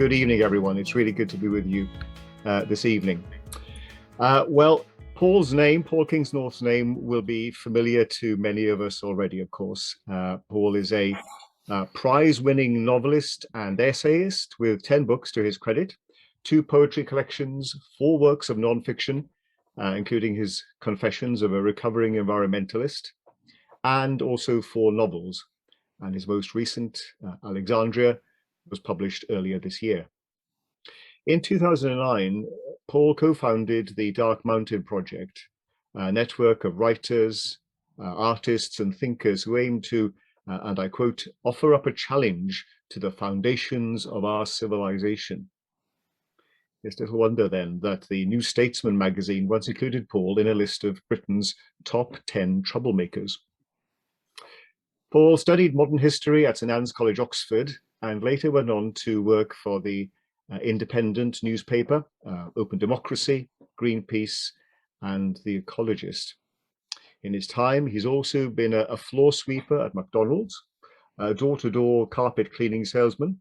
good evening, everyone. It's really good to be with you this evening. Well, Paul Kingsnorth's name will be familiar to many of us already, of course. Paul is a prize-winning novelist and essayist with 10 books to his credit, 2 poetry collections, 4 works of nonfiction, including his Confessions of a Recovering Environmentalist, and also 4 novels. And his most recent, Alexandria, was published earlier this year. In 2009, Paul co-founded the Dark Mountain Project, a network of writers, artists and thinkers who aim to, and I quote, offer up a challenge to the foundations of our civilization. It's little wonder then that the New Statesman magazine once included Paul in a list of Britain's top 10 troublemakers. Paul studied modern history at St Anne's College, Oxford, and later went on to work for the independent newspaper, Open Democracy, Greenpeace, and The Ecologist. In his time, he's also been a floor sweeper at McDonald's, a door-to-door carpet cleaning salesman,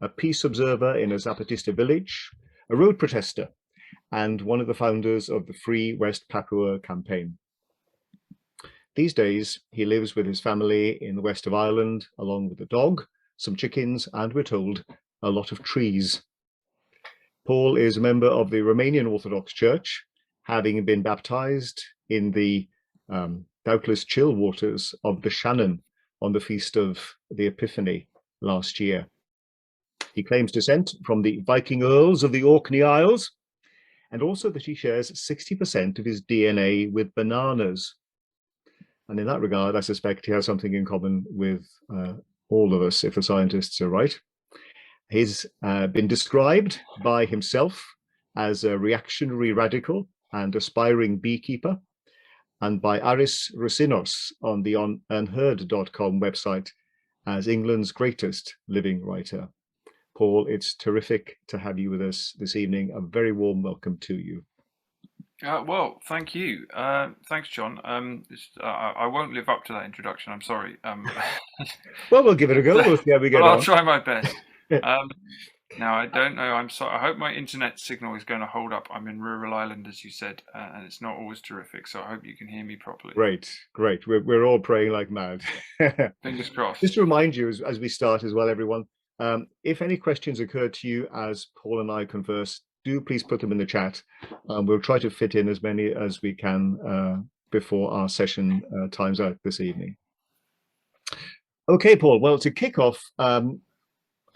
a peace observer in a Zapatista village, a road protester, and one of the founders of the Free West Papua campaign. These days, he lives with his family in the west of Ireland, along with a dog, some chickens, and we're told, a lot of trees. Paul is a member of the Romanian Orthodox Church, having been baptized in the doubtless chill waters of the Shannon on the Feast of the Epiphany last year. He claims descent from the Viking Earls of the Orkney Isles, and also that he shares 60% of his DNA with bananas. And in that regard, I suspect he has something in common with all of us, if the scientists are right. He's been described by himself as a reactionary radical and aspiring beekeeper, and by Aris Rosinos on the unheard.com website as England's greatest living writer. Paul, it's terrific to have you with us this evening. A very warm welcome to you. Well, thank you. Thanks, John. I won't live up to that introduction. I'm sorry. Well, we'll give it a go. We'll see how we get on. I'll try my best. Now, I don't know. I'm sorry. I hope my internet signal is going to hold up. I'm in rural Ireland, as you said, and it's not always terrific. So I hope you can hear me properly. Great. We're all praying like mad. Fingers crossed. Just to remind you, as we start as well, everyone, if any questions occur to you as Paul and I converse, do please put them in the chat. We'll try to fit in as many as we can before our session times out this evening. Okay, Paul. Well, to kick off, a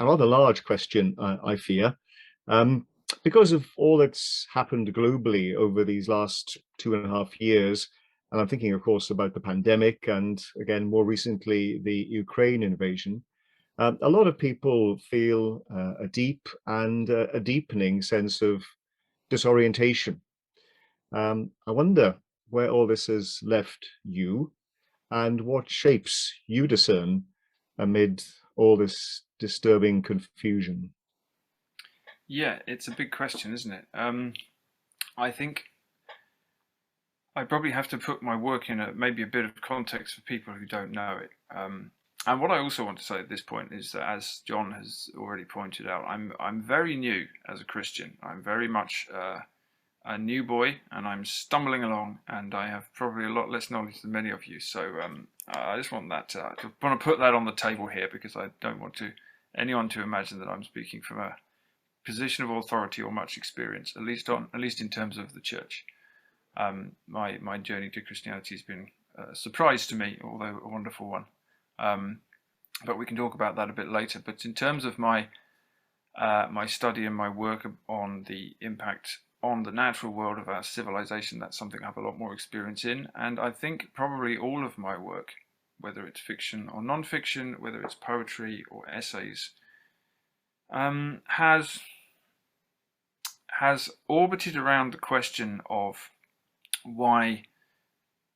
rather large question, I fear, because of all that's happened globally over these last 2.5 years, and I'm thinking, of course, about the pandemic and, again, more recently, the Ukraine invasion. A lot of people feel a deep and a deepening sense of disorientation. I wonder where all this has left you and what shapes you discern amid all this disturbing confusion. Yeah, it's a big question, isn't it? I think I probably have to put my work in maybe a bit of context for people who don't know it. And what I also want to say at this point is that, as John has already pointed out, I'm very new as a Christian. I'm very much a new boy, and I'm stumbling along, and I have probably a lot less knowledge than many of you. So I just want to put that on the table here, because I don't want anyone to imagine that I'm speaking from a position of authority or much experience, at least in terms of the church. My journey to Christianity has been a surprise to me, although a wonderful one. But we can talk about that a bit later. But in terms of my study and my work on the impact on the natural world of our civilization, that's something I have a lot more experience in. And I think probably all of my work, whether it's fiction or non-fiction, whether it's poetry or essays, has orbited around the question of why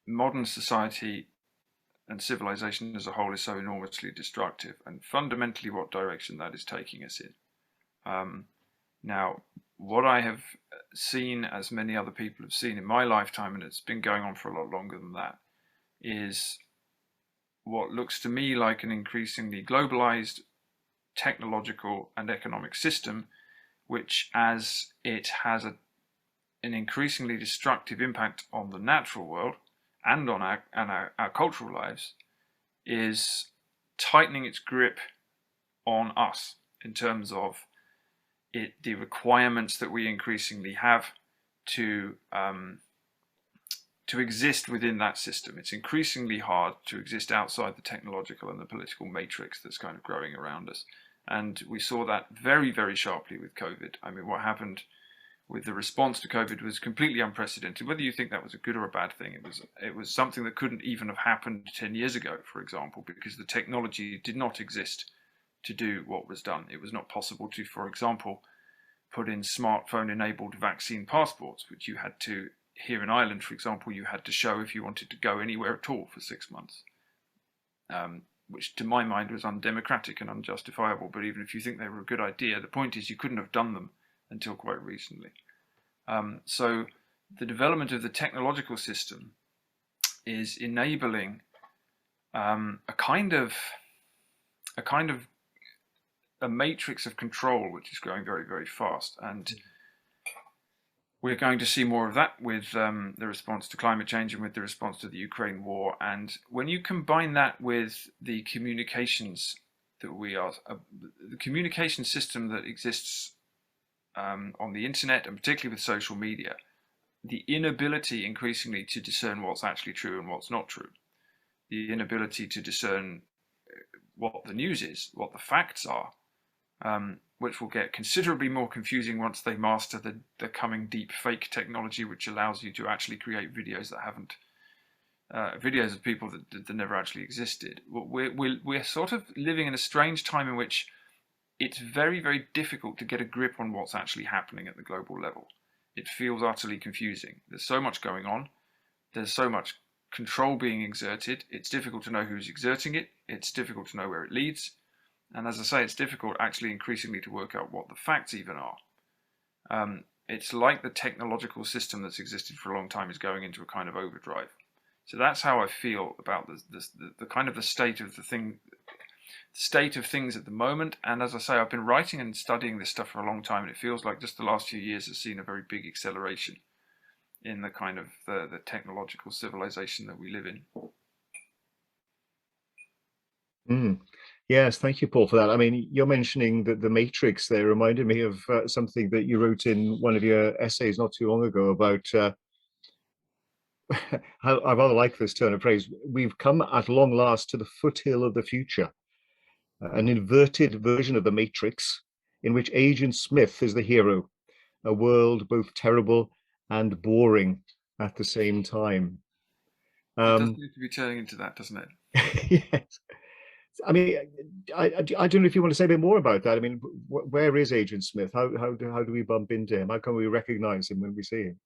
modern society and civilization as a whole is so enormously destructive, and fundamentally what direction that is taking us in. Now, what I have seen, as many other people have seen in my lifetime, and it's been going on for a lot longer than that, is what looks to me like an increasingly globalized technological and economic system which, as it has an increasingly destructive impact on the natural world and on our cultural lives, is tightening its grip on us in terms of the requirements that we increasingly have to exist within that system. It's increasingly hard to exist outside the technological and the political matrix that's kind of growing around us. And we saw that very, very sharply with COVID. I mean, what happened with the response to COVID was completely unprecedented. Whether you think that was a good or a bad thing, it was something that couldn't even have happened 10 years ago, for example, because the technology did not exist to do what was done. It was not possible to, for example, put in smartphone-enabled vaccine passports, which you had to, here in Ireland, for example, you had to show if you wanted to go anywhere at all for 6 months, which to my mind was undemocratic and unjustifiable. But even if you think they were a good idea, the point is you couldn't have done them until quite recently. So the development of the technological system is enabling a kind of a matrix of control which is growing very, very fast. And we're going to see more of that with the response to climate change and with the response to the Ukraine war. And when you combine that with the communications that the communication system that exists on the internet, and particularly with social media, the inability increasingly to discern what's actually true and what's not true, the inability to discern what the news is, what the facts are, which will get considerably more confusing once they master the coming deep fake technology, which allows you to actually create videos that haven't, videos of people that never actually existed. We're sort of living in a strange time in which it's very, very difficult to get a grip on what's actually happening at the global level. It feels utterly confusing. There's so much going on. There's so much control being exerted. It's difficult to know who's exerting it. It's difficult to know where it leads. And as I say, it's difficult actually increasingly to work out what the facts even are. It's like the technological system that's existed for a long time is going into a kind of overdrive. So that's how I feel about the kind of the state of things at the moment. And as I say, I've been writing and studying this stuff for a long time, and it feels like just the last few years has seen a very big acceleration in the kind of the technological civilization that we live in. Yes, thank you, Paul, for that. I mean, you're mentioning that the Matrix there reminded me of something that you wrote in one of your essays not too long ago about how I rather like this turn of phrase. We've come at long last to the foothill of the future, an inverted version of the Matrix in which Agent Smith is the hero, a world both terrible and boring at the same time. It does seem to be turning into that, doesn't it? Yes. I mean, I don't know if you want to say a bit more about that. I mean, where is Agent Smith? How do we bump into him? How can we recognize him when we see him?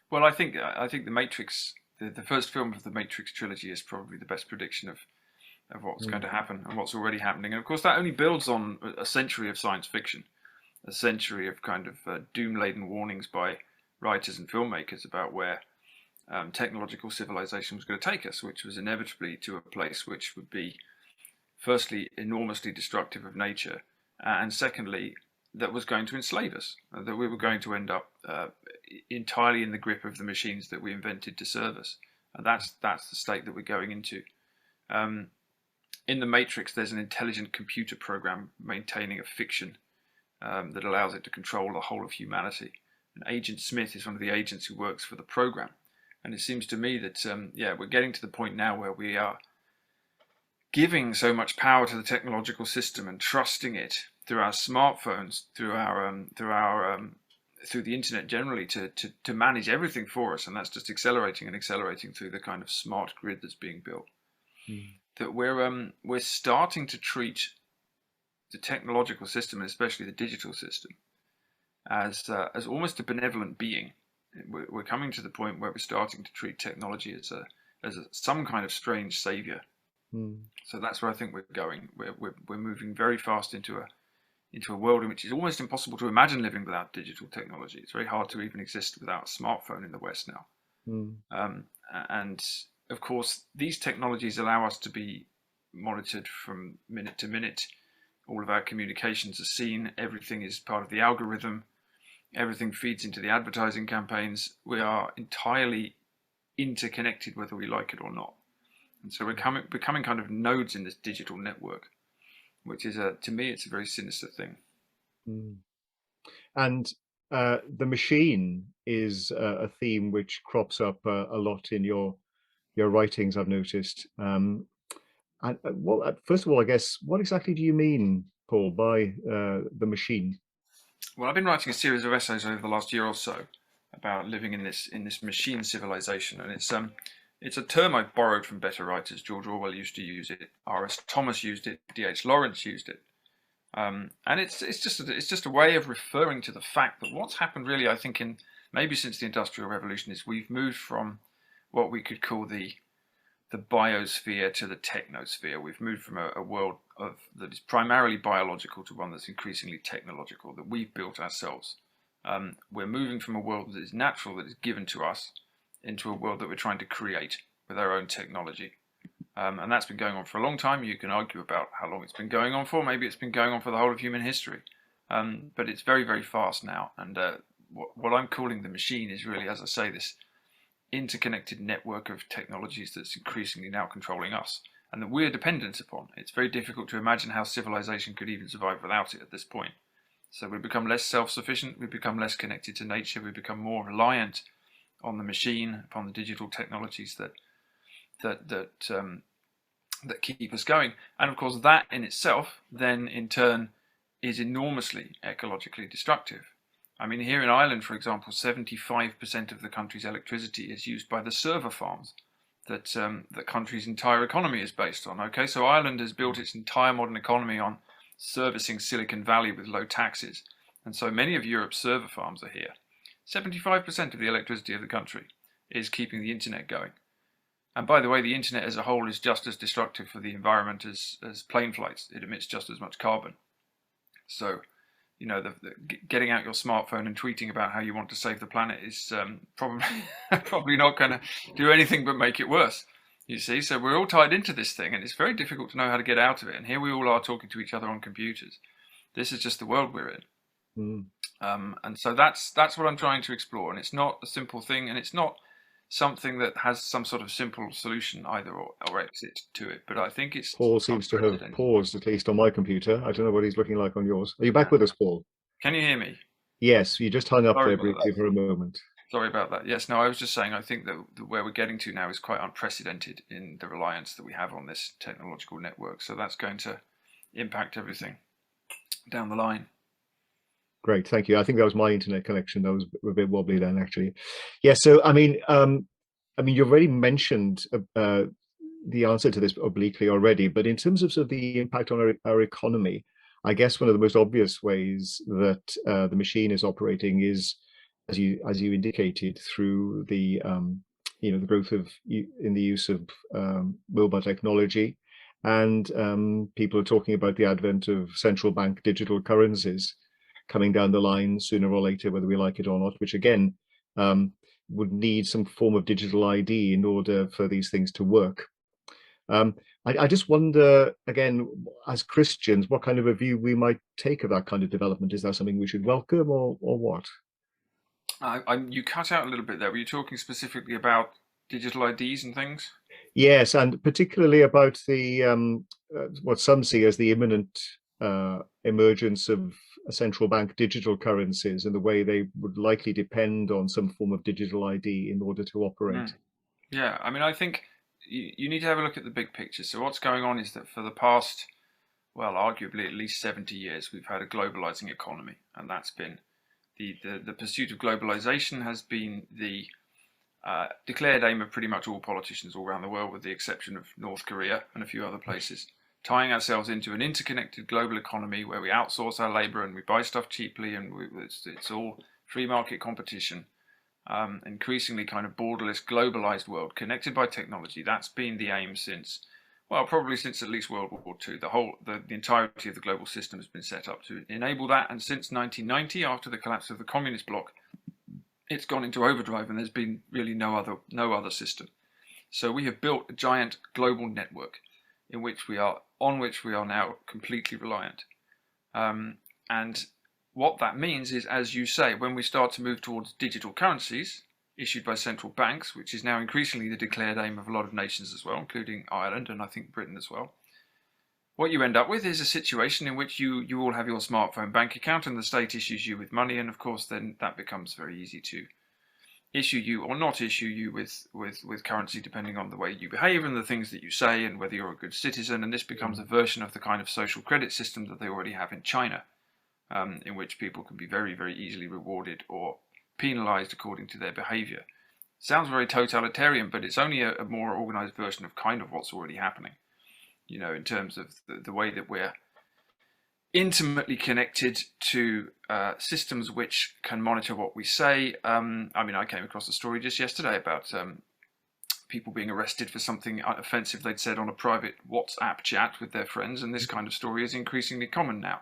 Well, I think the Matrix, the first film of the Matrix trilogy, is probably the best prediction of what's going to happen and what's already happening. And of course, that only builds on a century of science fiction, a century of kind of doom-laden warnings by writers and filmmakers about where technological civilization was going to take us, which was inevitably to a place which would be, firstly, enormously destructive of nature, and secondly, that was going to enslave us, that we were going to end up entirely in the grip of the machines that we invented to serve us. And that's the state that we're going into. In the Matrix, there's an intelligent computer program maintaining a fiction that allows it to control the whole of humanity. And Agent Smith is one of the agents who works for the program. And it seems to me that, we're getting to the point now where we are giving so much power to the technological system and trusting it through our smartphones, through the internet generally, to manage everything for us, and that's just accelerating through the kind of smart grid that's being built. That we're starting to treat the technological system, and especially the digital system, as almost a benevolent being. We're coming to the point where we're starting to treat technology as some kind of strange savior. So that's where I think we're going. We're moving very fast into a world in which it's almost impossible to imagine living without digital technology. It's very hard to even exist without a smartphone in the West now. And of course, these technologies allow us to be monitored from minute to minute, All of our communications are seen. Everything is part of the algorithm. Everything feeds into the advertising campaigns. We are entirely interconnected, whether we like it or not. And so we're becoming kind of nodes in this digital network, which is, to me, it's a very sinister thing. Mm. And the machine is a theme which crops up a lot in your writings, I've noticed. And well, first of all, I guess, what exactly do you mean, Paul, by the machine? Well, I've been writing a series of essays over the last year or so about living in this machine civilization, and it's a term I borrowed from better writers. George Orwell used to use it. R.S. Thomas used it. D.H. Lawrence used it. And it's just a way of referring to the fact that what's happened really, I think, in maybe since the Industrial Revolution, is we've moved from what we could call the biosphere to the technosphere. We've moved from a world that is primarily biological to one that's increasingly technological, that we've built ourselves. We're moving from a world that is natural, that is given to us, into a world that we're trying to create with our own technology. And that's been going on for a long time. You can argue about how long it's been going on for. Maybe it's been going on for the whole of human history. But it's very, very fast now. And what I'm calling the machine is really, as I say, this interconnected network of technologies that's increasingly now controlling us and that we're dependent upon. It's very difficult to imagine how civilization could even survive without it at this point. So we become less self-sufficient, we become less connected to nature, we become more reliant on the machine, upon the digital technologies that keep us going. And of course that in itself then in turn is enormously ecologically destructive. I mean, here in Ireland, for example, 75% of the country's electricity is used by the server farms that the country's entire economy is based on. Okay, so Ireland has built its entire modern economy on servicing Silicon Valley with low taxes. And so many of Europe's server farms are here. 75% of the electricity of the country is keeping the internet going. And by the way, the internet as a whole is just as destructive for the environment as plane flights. It emits just as much carbon. So, you know, getting out your smartphone and tweeting about how you want to save the planet is probably not going to do anything but make it worse. You see, so we're all tied into this thing, and it's very difficult to know how to get out of it. And here we all are talking to each other on computers. This is just the world we're in. And so that's what I'm trying to explore. And it's not a simple thing, and it's not something that has some sort of simple solution either or exit to it. But I think it's Paul seems to have paused, at least on my computer. I don't know what he's looking like on yours. Are you back with us, Paul? Can you hear me? Yes, you just hung up there briefly for a moment. Sorry about that. Yes, no, I was just saying I think that where we're getting to now is quite unprecedented in the reliance that we have on this technological network. So that's going to impact everything down the line. Great, thank you. I think that was my internet connection. That was a bit wobbly then, actually. Yeah, so I mean, you've already mentioned the answer to this obliquely already, but in terms of the impact on our economy, I guess one of the most obvious ways that the machine is operating is, as you indicated, through the the growth in the use of mobile technology, and people are talking about the advent of central bank digital currencies coming down the line sooner or later, whether we like it or not, which again would need some form of digital ID in order for these things to work. I just wonder, again, as Christians, what kind of a view we might take of that kind of development. Is that something we should welcome or what? You cut out a little bit there. Were you talking specifically about digital IDs and things? Yes, and particularly about the what some see as the imminent emergence of central bank digital currencies and the way they would likely depend on some form of digital ID in order to operate. Yeah, I mean, I think you need to have a look at the big picture. So what's going on is that for the past, well, arguably at least 70 years, we've had a globalizing economy, and that's been the pursuit of globalization has been the declared aim of pretty much all politicians all around the world, with the exception of North Korea and a few other places. Tying ourselves into an interconnected global economy where we outsource our labor and we buy stuff cheaply, and it's all free market competition. Increasingly kind of borderless, globalized world connected by technology. That's been the aim since, well, probably since at least World War II. The entirety of the global system has been set up to enable that, and since 1990, after the collapse of the communist bloc, it's gone into overdrive, and there's been really no other system. So we have built a giant global network on which we are now completely reliant. And what that means is, as you say, when we start to move towards digital currencies issued by central banks, which is now increasingly the declared aim of a lot of nations as well, including Ireland and I think Britain as well, what you end up with is a situation in which you all have your smartphone bank account and the state issues you with money, and of course then that becomes very easy to issue you or not issue you with currency depending on the way you behave and the things that you say and whether you're a good citizen. And this becomes a version of the kind of social credit system that they already have in China, in which people can be very, very easily rewarded or penalized according to their behavior. Sounds very totalitarian, but it's only a more organized version of kind of what's already happening, in terms of the way that we're intimately connected to systems which can monitor what we say. I came across a story just yesterday about people being arrested for something offensive they'd said on a private WhatsApp chat with their friends, and this kind of story is increasingly common now.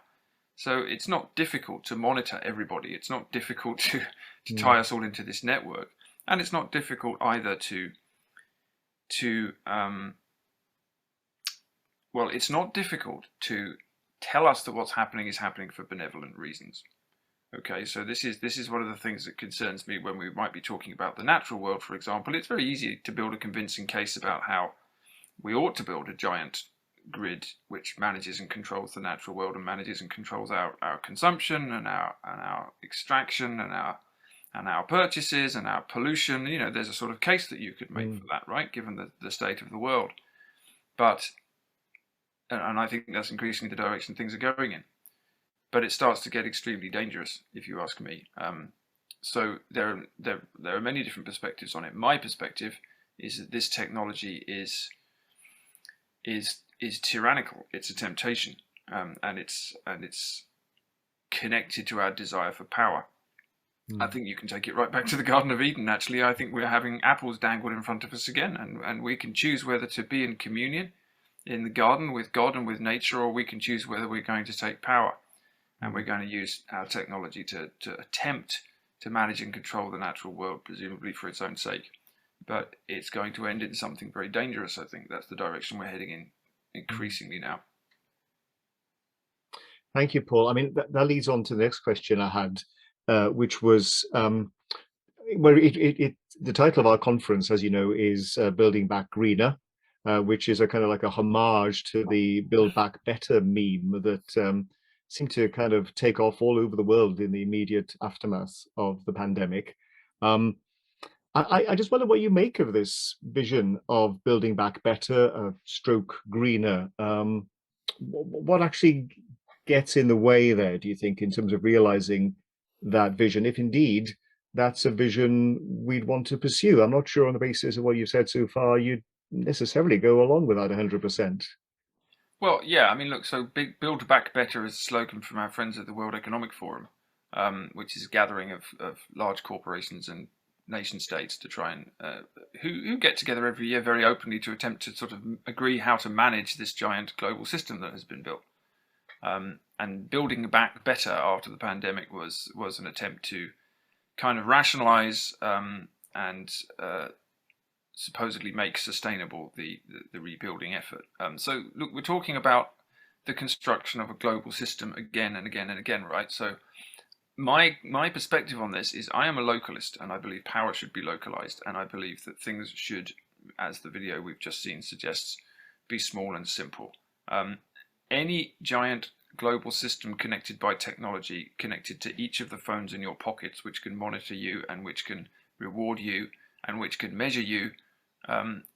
So it's not difficult to monitor everybody. It's not difficult to tie us all into this network, and it's not difficult either it's not difficult to tell us that what's happening is happening for benevolent reasons. Okay, so this is one of the things that concerns me when we might be talking about the natural world, for example. It's very easy to build a convincing case about how we ought to build a giant grid which manages and controls the natural world and manages and controls our consumption and our extraction and our purchases and our pollution. There's a sort of case that you could make for that, right? Given the state of the world. And I think that's increasingly the direction things are going in. But it starts to get extremely dangerous, if you ask me. So there are many different perspectives on it. My perspective is that this technology is tyrannical. It's a temptation, and it's connected to our desire for power. I think you can take it right back to the Garden of Eden. Actually, I think we're having apples dangled in front of us again, and we can choose whether to be in communion in the garden with God and with nature, or we can choose whether we're going to take power and we're going to use our technology to attempt to manage and control the natural world, presumably for its own sake. But it's going to end in something very dangerous. I think that's the direction we're heading in increasingly now. Thank you, Paul. I mean, that leads on to the next question I had, which was, the title of our conference, as you know, is Building Back Greener, which is a kind of like a homage to the Build Back Better meme that seemed to kind of take off all over the world in the immediate aftermath of the pandemic. I just wonder what you make of this vision of building back better, stroke greener. What actually gets in the way there, do you think, in terms of realizing that vision, if indeed that's a vision we'd want to pursue? I'm not sure on the basis of what you've said so far you'd necessarily go along with that 100%. Well, yeah, I mean, look, so Build Back Better is a slogan from our friends at the World Economic Forum, which is a gathering of large corporations and nation states to try and who get together every year very openly to attempt to sort of agree how to manage this giant global system that has been built. And building back better after the pandemic was an attempt to kind of rationalize and supposedly make sustainable the rebuilding effort. So look, we're talking about the construction of a global system again and again and again, right? So my perspective on this is I am a localist, and I believe power should be localized, and I believe that things should, as the video we've just seen suggests, be small and simple. Any giant global system connected by technology, connected to each of the phones in your pockets, which can monitor you and which can reward you and which can measure you,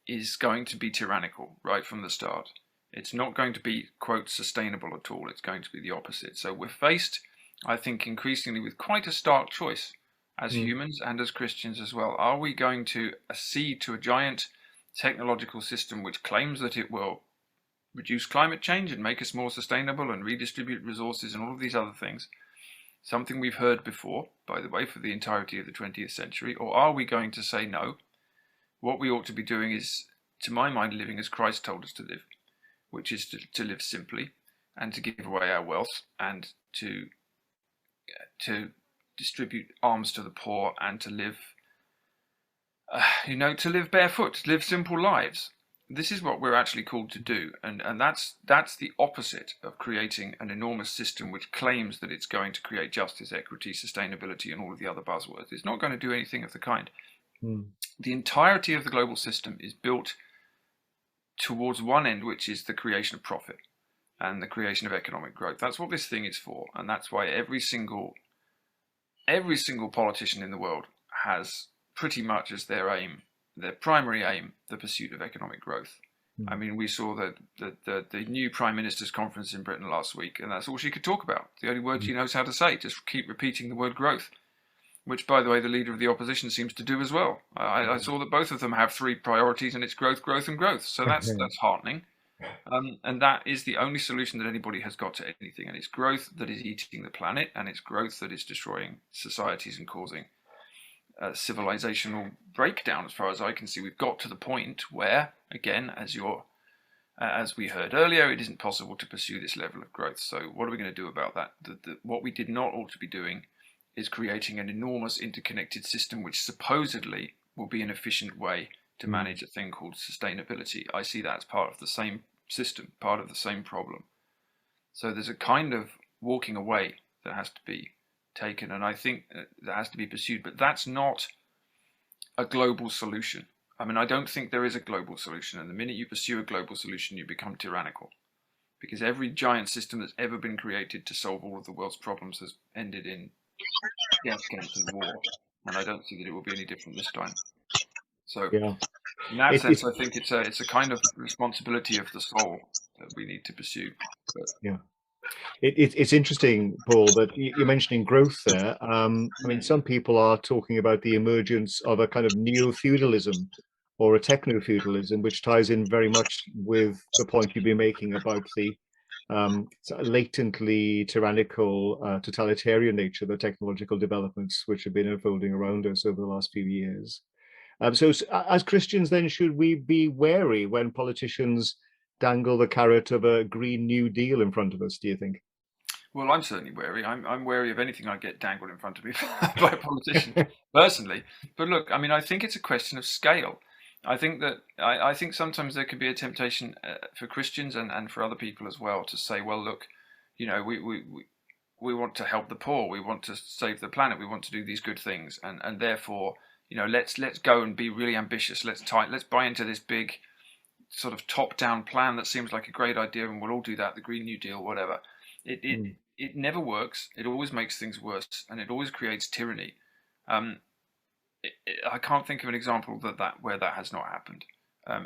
is going to be tyrannical right from the start. It's not going to be, quote, sustainable at all. It's going to be the opposite. So we're faced, I think, increasingly with quite a stark choice as humans and as Christians as well. Are we going to accede to a giant technological system which claims that it will reduce climate change and make us more sustainable and redistribute resources and all of these other things, something we've heard before, by the way, for the entirety of the 20th century? Or are we going to say no? What we ought to be doing is, to my mind, living as Christ told us to live, which is to live simply and to give away our wealth and to distribute alms to the poor and to live, to live barefoot, to live simple lives. this is what we're actually called to do, and that's the opposite of creating an enormous system which claims that it's going to create justice, equity, sustainability, and all of the other buzzwords. It's not going to do anything of the kind. The entirety of the global system is built towards one end, which is the creation of profit and the creation of economic growth. That's what this thing is for, and that's why every single politician in the world has pretty much as their aim, their primary aim, the pursuit of economic growth. I mean, we saw the new Prime Minister's conference in Britain last week, and that's all she could talk about. The only word she knows how to say, just keep repeating the word growth, which, by the way, the leader of the opposition seems to do as well. I saw that both of them have three priorities, and it's growth, growth, and growth. So that's heartening. And that is the only solution that anybody has got to anything. And it's growth that is eating the planet, and it's growth that is destroying societies and causing civilizational breakdown. As far as I can see, we've got to the point where, again, as we heard earlier, it isn't possible to pursue this level of growth. So what are we going to do about that? What we did not ought to be doing is creating an enormous interconnected system which supposedly will be an efficient way to manage a thing called sustainability. I see that as part of the same system, part of the same problem. So there's a kind of walking away that has to be taken, and I think that has to be pursued, but that's not a global solution. I mean, I don't think there is a global solution, and the minute you pursue a global solution, you become tyrannical, because every giant system that's ever been created to solve all of the world's problems has ended in death, cancer, and war, and I don't see that it will be any different this time. So in that sense, I think it's a kind of responsibility of the soul that we need to pursue. But, it's interesting, Paul, that you're mentioning growth there. I mean, some people are talking about the emergence of a kind of neo-feudalism or a techno-feudalism, which ties in very much with the point you've been making about the latently tyrannical, totalitarian nature of the technological developments which have been unfolding around us over the last few years. So as Christians, then, should we be wary when politicians dangle the carrot of a Green New Deal in front of us, do you think? Well, I'm certainly wary. I'm wary of anything I get dangled in front of me by a politician, personally. But look, I mean, I think it's a question of scale. I think that I think sometimes there can be a temptation for Christians and for other people as well to say, well, look, you know, we want to help the poor, we want to save the planet, we want to do these good things, and therefore, you know, let's go and be really ambitious. Let's buy into this big sort of top-down plan that seems like a great idea, and we'll all do that, the Green New Deal, whatever. It never works. It always makes things worse, and it always creates tyranny. I can't think of an example where that has not happened.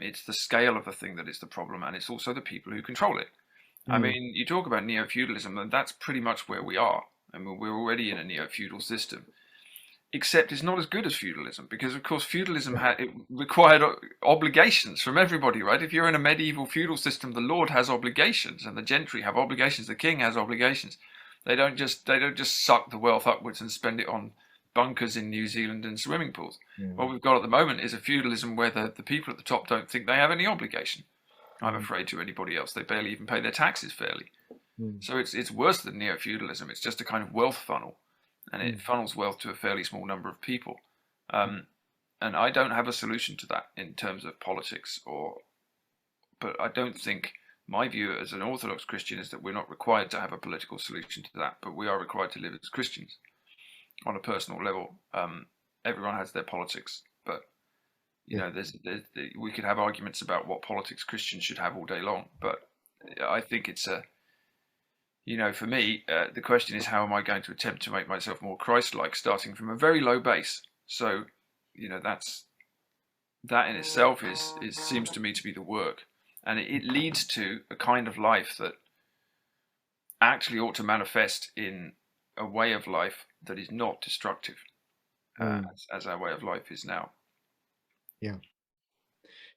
It's the scale of the thing that is the problem, and it's also the people who control it. I mean, you talk about neo-feudalism, and that's pretty much where we are. I mean, we're already in a neo-feudal system. Except it's not as good as feudalism, because of course feudalism it required obligations from everybody, right? If you're in a medieval feudal system, the lord has obligations, and the gentry have obligations. The king has obligations. They don't just suck the wealth upwards and spend it on bunkers in New Zealand and swimming pools. What we've got at the moment is a feudalism where the people at the top don't think they have any obligation, I'm afraid, to anybody else. They barely even pay their taxes fairly. So it's worse than neo-feudalism. It's just a kind of wealth funnel, and it funnels wealth to a fairly small number of people. And I don't have a solution to that in terms of politics, but I don't think my view as an Orthodox Christian is that we're not required to have a political solution to that, but we are required to live as Christians on a personal level. Everyone has their politics, but you know, we could have arguments about what politics Christians should have all day long, but I think it's you know, for me, the question is, how am I going to attempt to make myself more Christ-like, starting from a very low base? So, you know, that in itself seems to me to be the work, and it leads to a kind of life that actually ought to manifest in a way of life that is not destructive, as our way of life is now.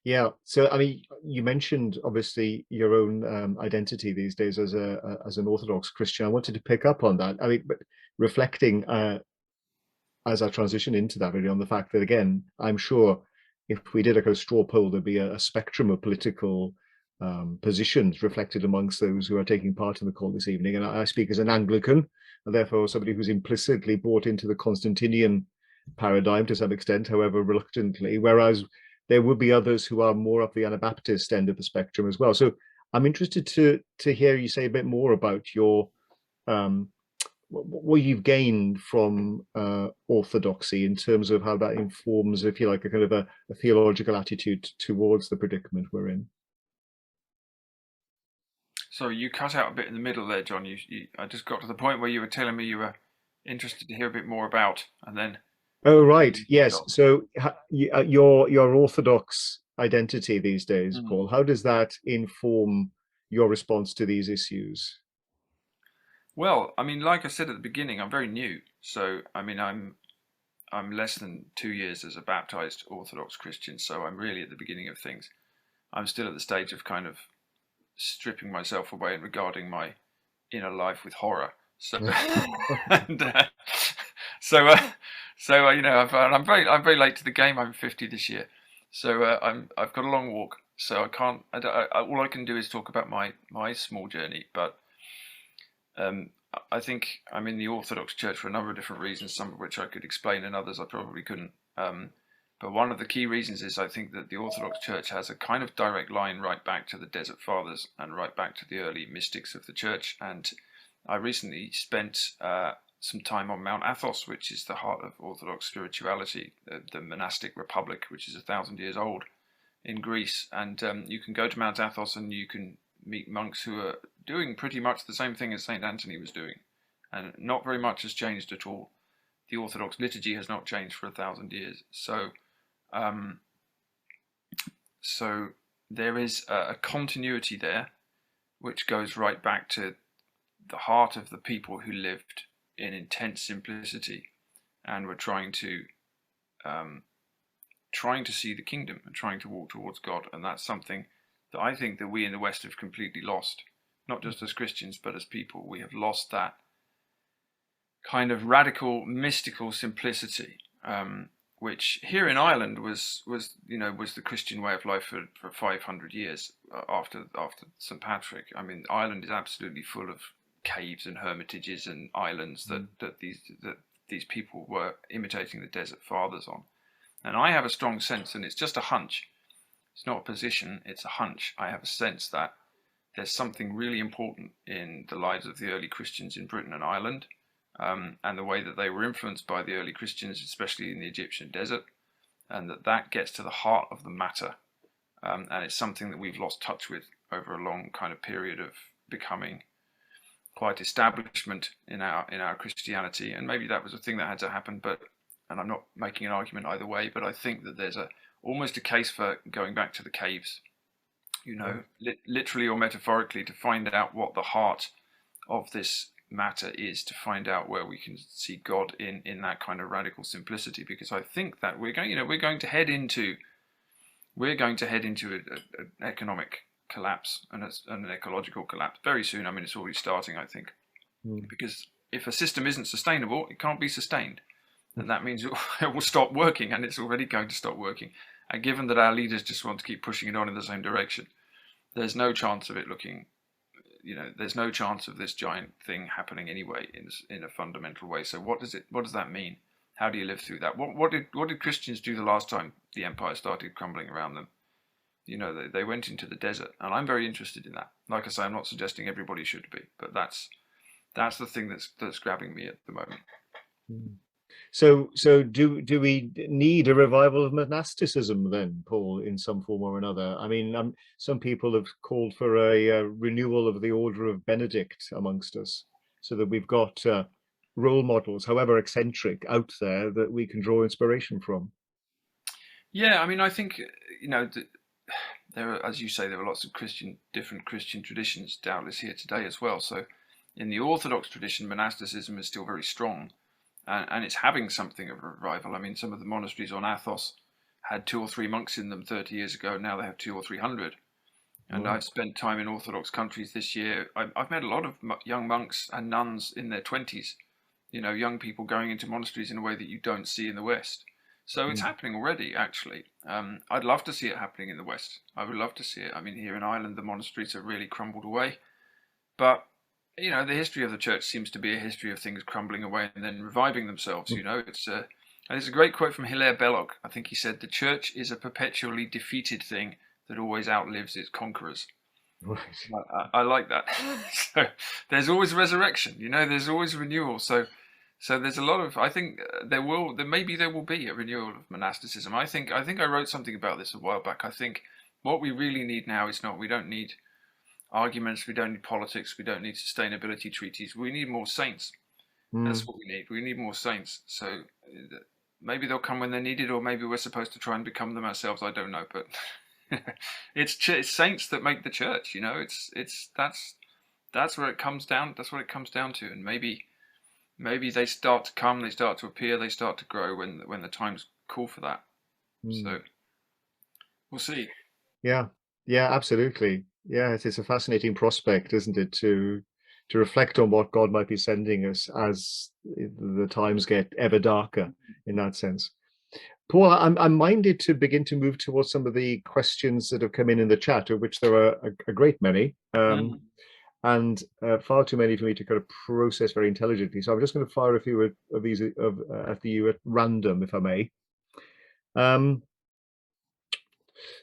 Yeah. So, I mean, you mentioned obviously your own identity these days as an Orthodox Christian. I wanted to pick up on that. I mean, but reflecting as I transition into that, really, on the fact that, again, I'm sure if we did a kind of straw poll, there'd be a spectrum of political positions reflected amongst those who are taking part in the call this evening. And I speak as an Anglican, and therefore somebody who's implicitly bought into the Constantinian paradigm to some extent, however reluctantly, whereas there will be others who are more of the Anabaptist end of the spectrum as well. So I'm interested to hear you say a bit more about your um, what you've gained from orthodoxy in terms of how that informs, if you like, a kind of a theological attitude towards the predicament we're in. Sorry, you cut out a bit in the middle there, John. I just got to the point where you were telling me you were interested to hear a bit more about, and then Oh, and then right. you Yes. stopped. So your Orthodox identity these days, Mm. Paul, how does that inform your response to these issues? Well, I mean, like I said at the beginning, I'm very new, so I mean, I'm less than 2 years as a baptized Orthodox Christian, so I'm really at the beginning of things. I'm still at the stage of kind of stripping myself away and regarding my inner life with horror. So, and, so, you know, I'm very late to the game. I'm 50 this year, so I've got a long walk. So I can't. All I can do is talk about my small journey. But um, I think I'm in the Orthodox Church for a number of different reasons, some of which I could explain, and others I probably couldn't. But one of the key reasons is I think that the Orthodox Church has a kind of direct line right back to the Desert Fathers and right back to the early mystics of the Church. And I recently spent some time on Mount Athos, which is the heart of Orthodox spirituality, the monastic republic, which is 1,000 years old in Greece. And you can go to Mount Athos and you can meet monks who are doing pretty much the same thing as St. Anthony was doing. And not very much has changed at all. The Orthodox liturgy has not changed for 1,000 years. Um, so there is a continuity there, which goes right back to the heart of the people who lived in intense simplicity and were um, trying to see the kingdom and trying to walk towards God. And that's something that I think that we in the West have completely lost, not just as Christians, but as people. We have lost that kind of radical, mystical simplicity, which here in Ireland was the Christian way of life for 500 years after St. Patrick. I mean, Ireland is absolutely full of caves and hermitages and islands that these people were imitating the Desert Fathers on. And I have a strong sense, and it's just a hunch. It's not a position, it's a hunch. I have a sense that there's something really important in the lives of the early Christians in Britain and Ireland, and the way that they were influenced by the early Christians, especially in the Egyptian desert, and that gets to the heart of the matter. And it's something that we've lost touch with over a long kind of period of becoming quite establishment in our Christianity. And maybe that was a thing that had to happen, and I'm not making an argument either way, but I think that there's almost a case for going back to the caves, literally or metaphorically, to find out what the heart of this matter is, to find out where we can see God in that kind of radical simplicity. Because I think that we're going to head into an economic collapse and an ecological collapse very soon. I mean, it's already starting, I think, because if a system isn't sustainable, it can't be sustained. And that means it will stop working, and it's already going to stop working. And given that our leaders just want to keep pushing it on in the same direction, there's no chance of it looking, there's no chance of this giant thing happening anyway in a fundamental way. So what does that mean? How do you live through that? What did Christians do the last time the empire started crumbling around them? They went into the desert, and I'm very interested in that. Like I say, I'm not suggesting everybody should be, but that's the thing that's grabbing me at the moment. So do we need a revival of monasticism then, Paul, in some form or another? I mean, some people have called for a renewal of the Order of Benedict amongst us, so that we've got role models, however eccentric, out there that we can draw inspiration from. Yeah, I mean, I think there are, as you say, there are lots of different Christian traditions doubtless here today as well. So, in the Orthodox tradition, monasticism is still very strong, and it's having something of a revival. I mean, some of the monasteries on Athos had 2 or 3 monks in them 30 years ago. Now they have 200 or 300. And Wow. I've spent time in Orthodox countries this year. I've met a lot of young monks and nuns in their 20s. Young people going into monasteries in a way that you don't see in the West. So it's happening already, actually. I'd love to see it happening in the West. I would love to see it. I mean, here in Ireland, the monasteries have really crumbled away. But the history of the church seems to be a history of things crumbling away and then reviving themselves. It's And there's a great quote from Hilaire Belloc. I think he said, "The church is a perpetually defeated thing that always outlives its conquerors." Right. I like that. So there's always resurrection, there's always renewal. So there's a lot of, I think maybe there will be a renewal of monasticism. I think I wrote something about this a while back. I think what we really need now is we don't need arguments, we don't need politics, we don't need sustainability treaties. We need more saints. That's Mm. what we need. We need more saints. So maybe they'll come when they're needed, or maybe we're supposed to try and become them ourselves. I don't know, but it's saints that make the church. That's where it comes down. That's what it comes down to. And maybe they start to come, they start to appear, they start to grow when the times call for that. Mm. So we'll see. Yeah, yeah, absolutely. Yeah, it's a fascinating prospect, isn't it, to reflect on what God might be sending us as the times get ever darker in that sense. Paul, I'm minded to begin to move towards some of the questions that have come in the chat, of which there are a great many, Mm. and far too many for me to kind of process very intelligently. So I'm just going to fire a few of these at you at random, if I may.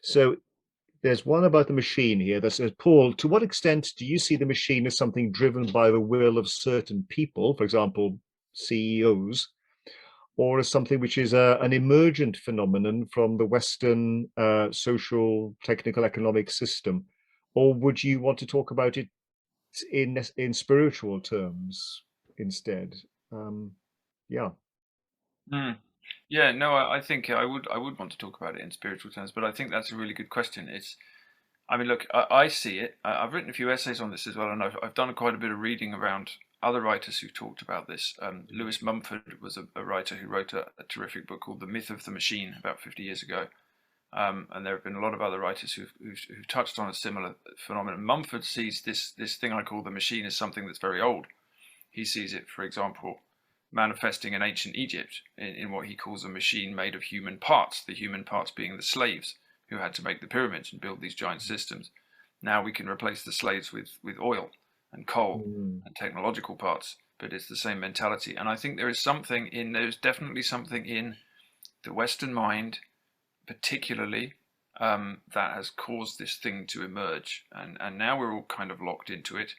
So there's one about the machine here that says, Paul, to what extent do you see the machine as something driven by the will of certain people, for example, CEOs, or as something which is an emergent phenomenon from the Western social, technical, economic system? Or would you want to talk about it in spiritual terms instead? Yeah. Mm. Yeah, no, I think I would want to talk about it in spiritual terms, but I think that's a really good question. I mean, look, I see it. I've written a few essays on this as well, and I've done quite a bit of reading around other writers who've talked about this. Lewis Mumford was a writer who wrote a terrific book called The Myth of the Machine about 50 years ago. And there have been a lot of other writers who've touched on a similar phenomenon. Mumford sees this thing I call the machine as something that's very old. He sees it, for example, manifesting in ancient Egypt in what he calls a machine made of human parts, the human parts being the slaves who had to make the pyramids and build these giant systems. Now we can replace the slaves with oil and coal Mm. and technological parts, but it's the same mentality. And I think there's definitely something in the Western mind, particularly, that has caused this thing to emerge. And now we're all kind of locked into it.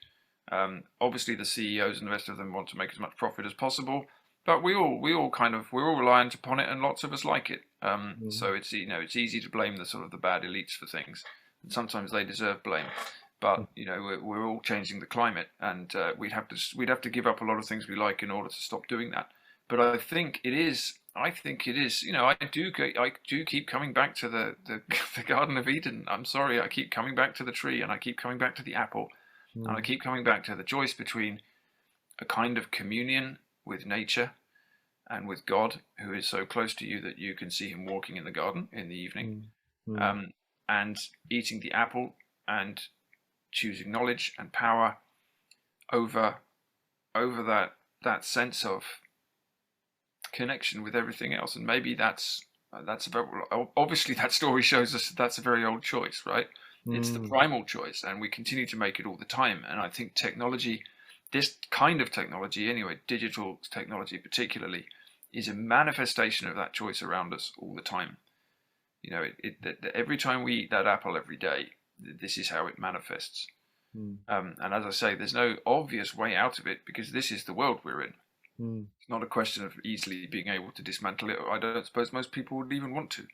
Obviously, the CEOs and the rest of them want to make as much profit as possible, but we're all reliant upon it, and lots of us like it. Mm. So it's easy to blame the sort of the bad elites for things, and sometimes they deserve blame. But we're all changing the climate, and we'd have to give up a lot of things we like in order to stop doing that. But I think it is. I think it is. I do keep coming back to the the Garden of Eden. I'm sorry, I keep coming back to the tree, and I keep coming back to the apple. And I Mm. keep coming back to the choice between a kind of communion with nature and with God, who is so close to you that you can see him walking in the garden in the evening, Mm. Mm. um, and eating the apple and choosing knowledge and power over that sense of connection with everything else. And maybe that's about, obviously that story shows us that's a very old choice, right? It's the Mm. primal choice, and we continue to make it all the time. And I think technology, this kind of technology anyway, digital technology particularly, is a manifestation of that choice around us all the time. Every time we eat that apple every day, this is how it manifests. Mm. And as I say, there's no obvious way out of it because this is the world we're in. Mm. It's not a question of easily being able to dismantle it. I don't suppose most people would even want to,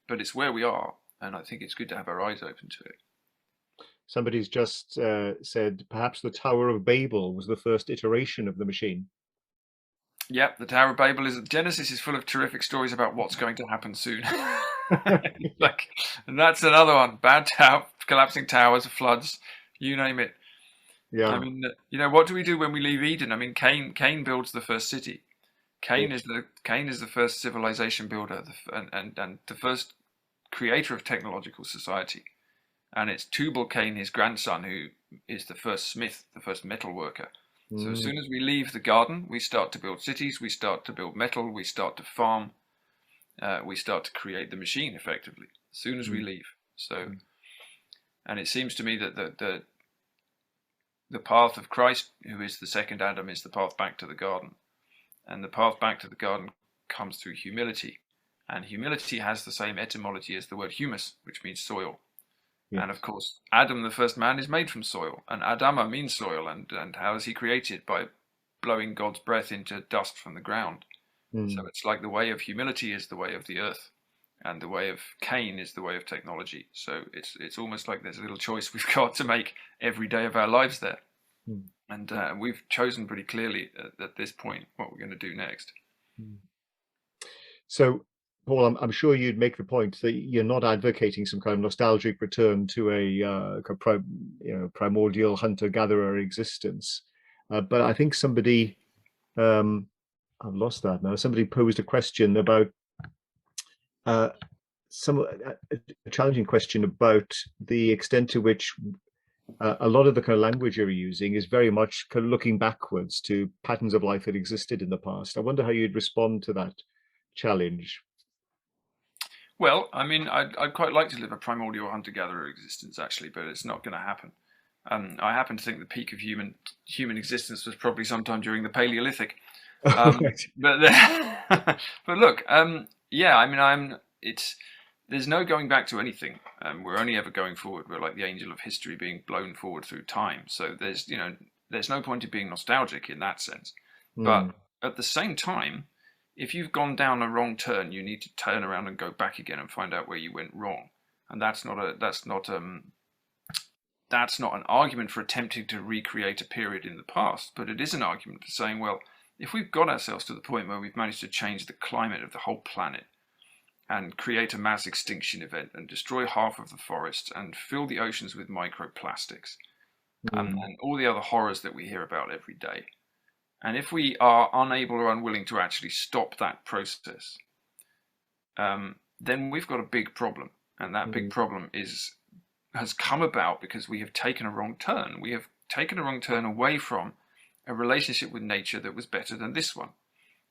but it's where we are, and I think it's good to have our eyes open to it. Somebody's just said perhaps the Tower of Babel was the first iteration of the machine. Yep, the Tower of Babel is Genesis is full of terrific stories about what's going to happen soon. Like, and that's another one: bad tower, collapsing towers, floods, you name it. I Yeah. mean, what do we do when we leave Eden? I mean, Cain builds the first city. Cain Yes. is the first civilization builder, and the first creator of technological society. And it's Tubal Cain, his grandson, who is the first smith, the first metal worker. So as Mm. soon as we leave the garden, we start to build cities, we start to build metal, we start to farm, we start to create the machine effectively. As soon as we Mm. leave. So, Mm. and it seems to me that the path of Christ, who is the second Adam, is the path back to the garden. And the path back to the garden comes through humility. And humility has the same etymology as the word humus, which means soil. And of Yes. course, Adam, the first man, is made from soil, and Adama means soil. And how is he created? By blowing God's breath into dust from the ground. So Mm. it's like the way of humility is the way of the earth, and the way of Cain is the way of technology. So it's almost like there's a little choice we've got to make every day of our lives there. Mm. And we've chosen pretty clearly at this point what we're going to do next. Mm. So, Paul, I'm sure you'd make the point that you're not advocating some kind of nostalgic return to a primordial hunter-gatherer existence, but I think somebody, um, I've lost that now. Somebody posed a question about uh, a challenging question about the extent to which a lot of the kind of language you're using is very much kind of looking backwards to patterns of life that existed in the past. I wonder how you'd respond to that challenge. Well, I mean, I'd quite like to live a primordial hunter-gatherer existence, actually, but it's not going to happen. I happen to think the peak of human existence was probably sometime during the Paleolithic. Right. But but look, yeah, I mean, there's no going back to anything. We're only ever going forward. We're like the angel of history being blown forward through time. So there's no point in being nostalgic in that sense. But Mm. at the same time, if you've gone down a wrong turn, you need to turn around and go back again and find out where you went wrong. And that's not an argument for attempting to recreate a period in the past, but it is an argument for saying, well, if we've got ourselves to the point where we've managed to change the climate of the whole planet and create a mass extinction event and destroy half of the forests and fill the oceans with microplastics Mm. and all the other horrors that we hear about every day, and if we are unable or unwilling to actually stop that process, then we've got a big problem. And that big Mm. problem has come about because we have taken a wrong turn. We have taken a wrong turn away from a relationship with nature that was better than this one.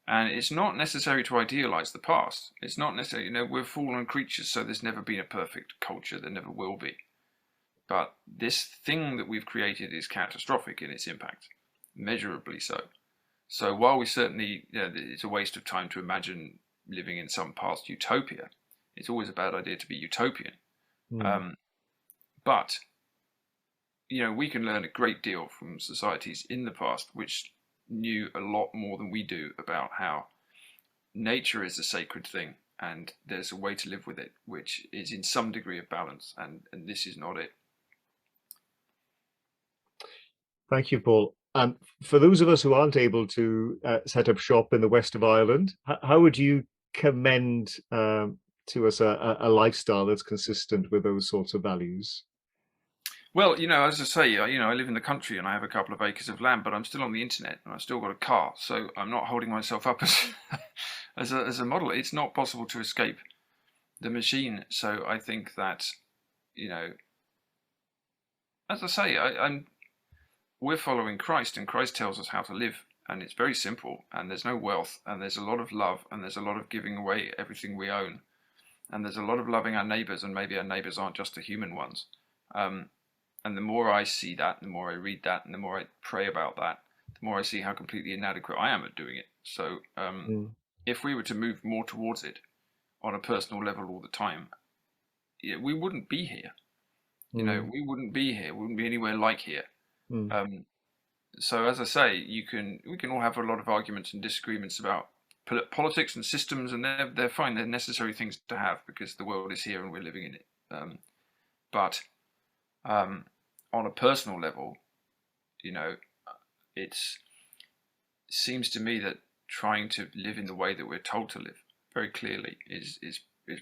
And it's not necessary to idealize the past. It's not necessary, we're fallen creatures, so there's never been a perfect culture. There never will be. But this thing that we've created is catastrophic in its impact, measurably so. So while we certainly, it's a waste of time to imagine living in some past utopia, it's always a bad idea to be utopian. Mm. Um, but we can learn a great deal from societies in the past which knew a lot more than we do about how nature is a sacred thing and there's a way to live with it which is in some degree of balance, and this is not it. Thank you, Paul. For those of us who aren't able to set up shop in the west of Ireland, how would you commend to us a lifestyle that's consistent with those sorts of values? Well, as I say, I live in the country and I have a couple of acres of land, but I'm still on the internet and I've still got a car, so I'm not holding myself up as as a model. It's not possible to escape the machine. So I think that, as I say, we're following Christ, and Christ tells us how to live, and it's very simple. And there's no wealth, and there's a lot of love, and there's a lot of giving away everything we own, and there's a lot of loving our neighbours, and maybe our neighbours aren't just the human ones. And the more I see that, the more I read that, and the more I pray about that, the more I see how completely inadequate I am at doing it. So Mm. if we were to move more towards it on a personal level all the time, we wouldn't be here. Mm. We wouldn't be here. We wouldn't be anywhere like here. Mm. Um, so as I say, we can all have a lot of arguments and disagreements about politics and systems, and they're fine. They're necessary things to have because the world is here and we're living in it. But on a personal level, it seems to me that trying to live in the way that we're told to live very clearly is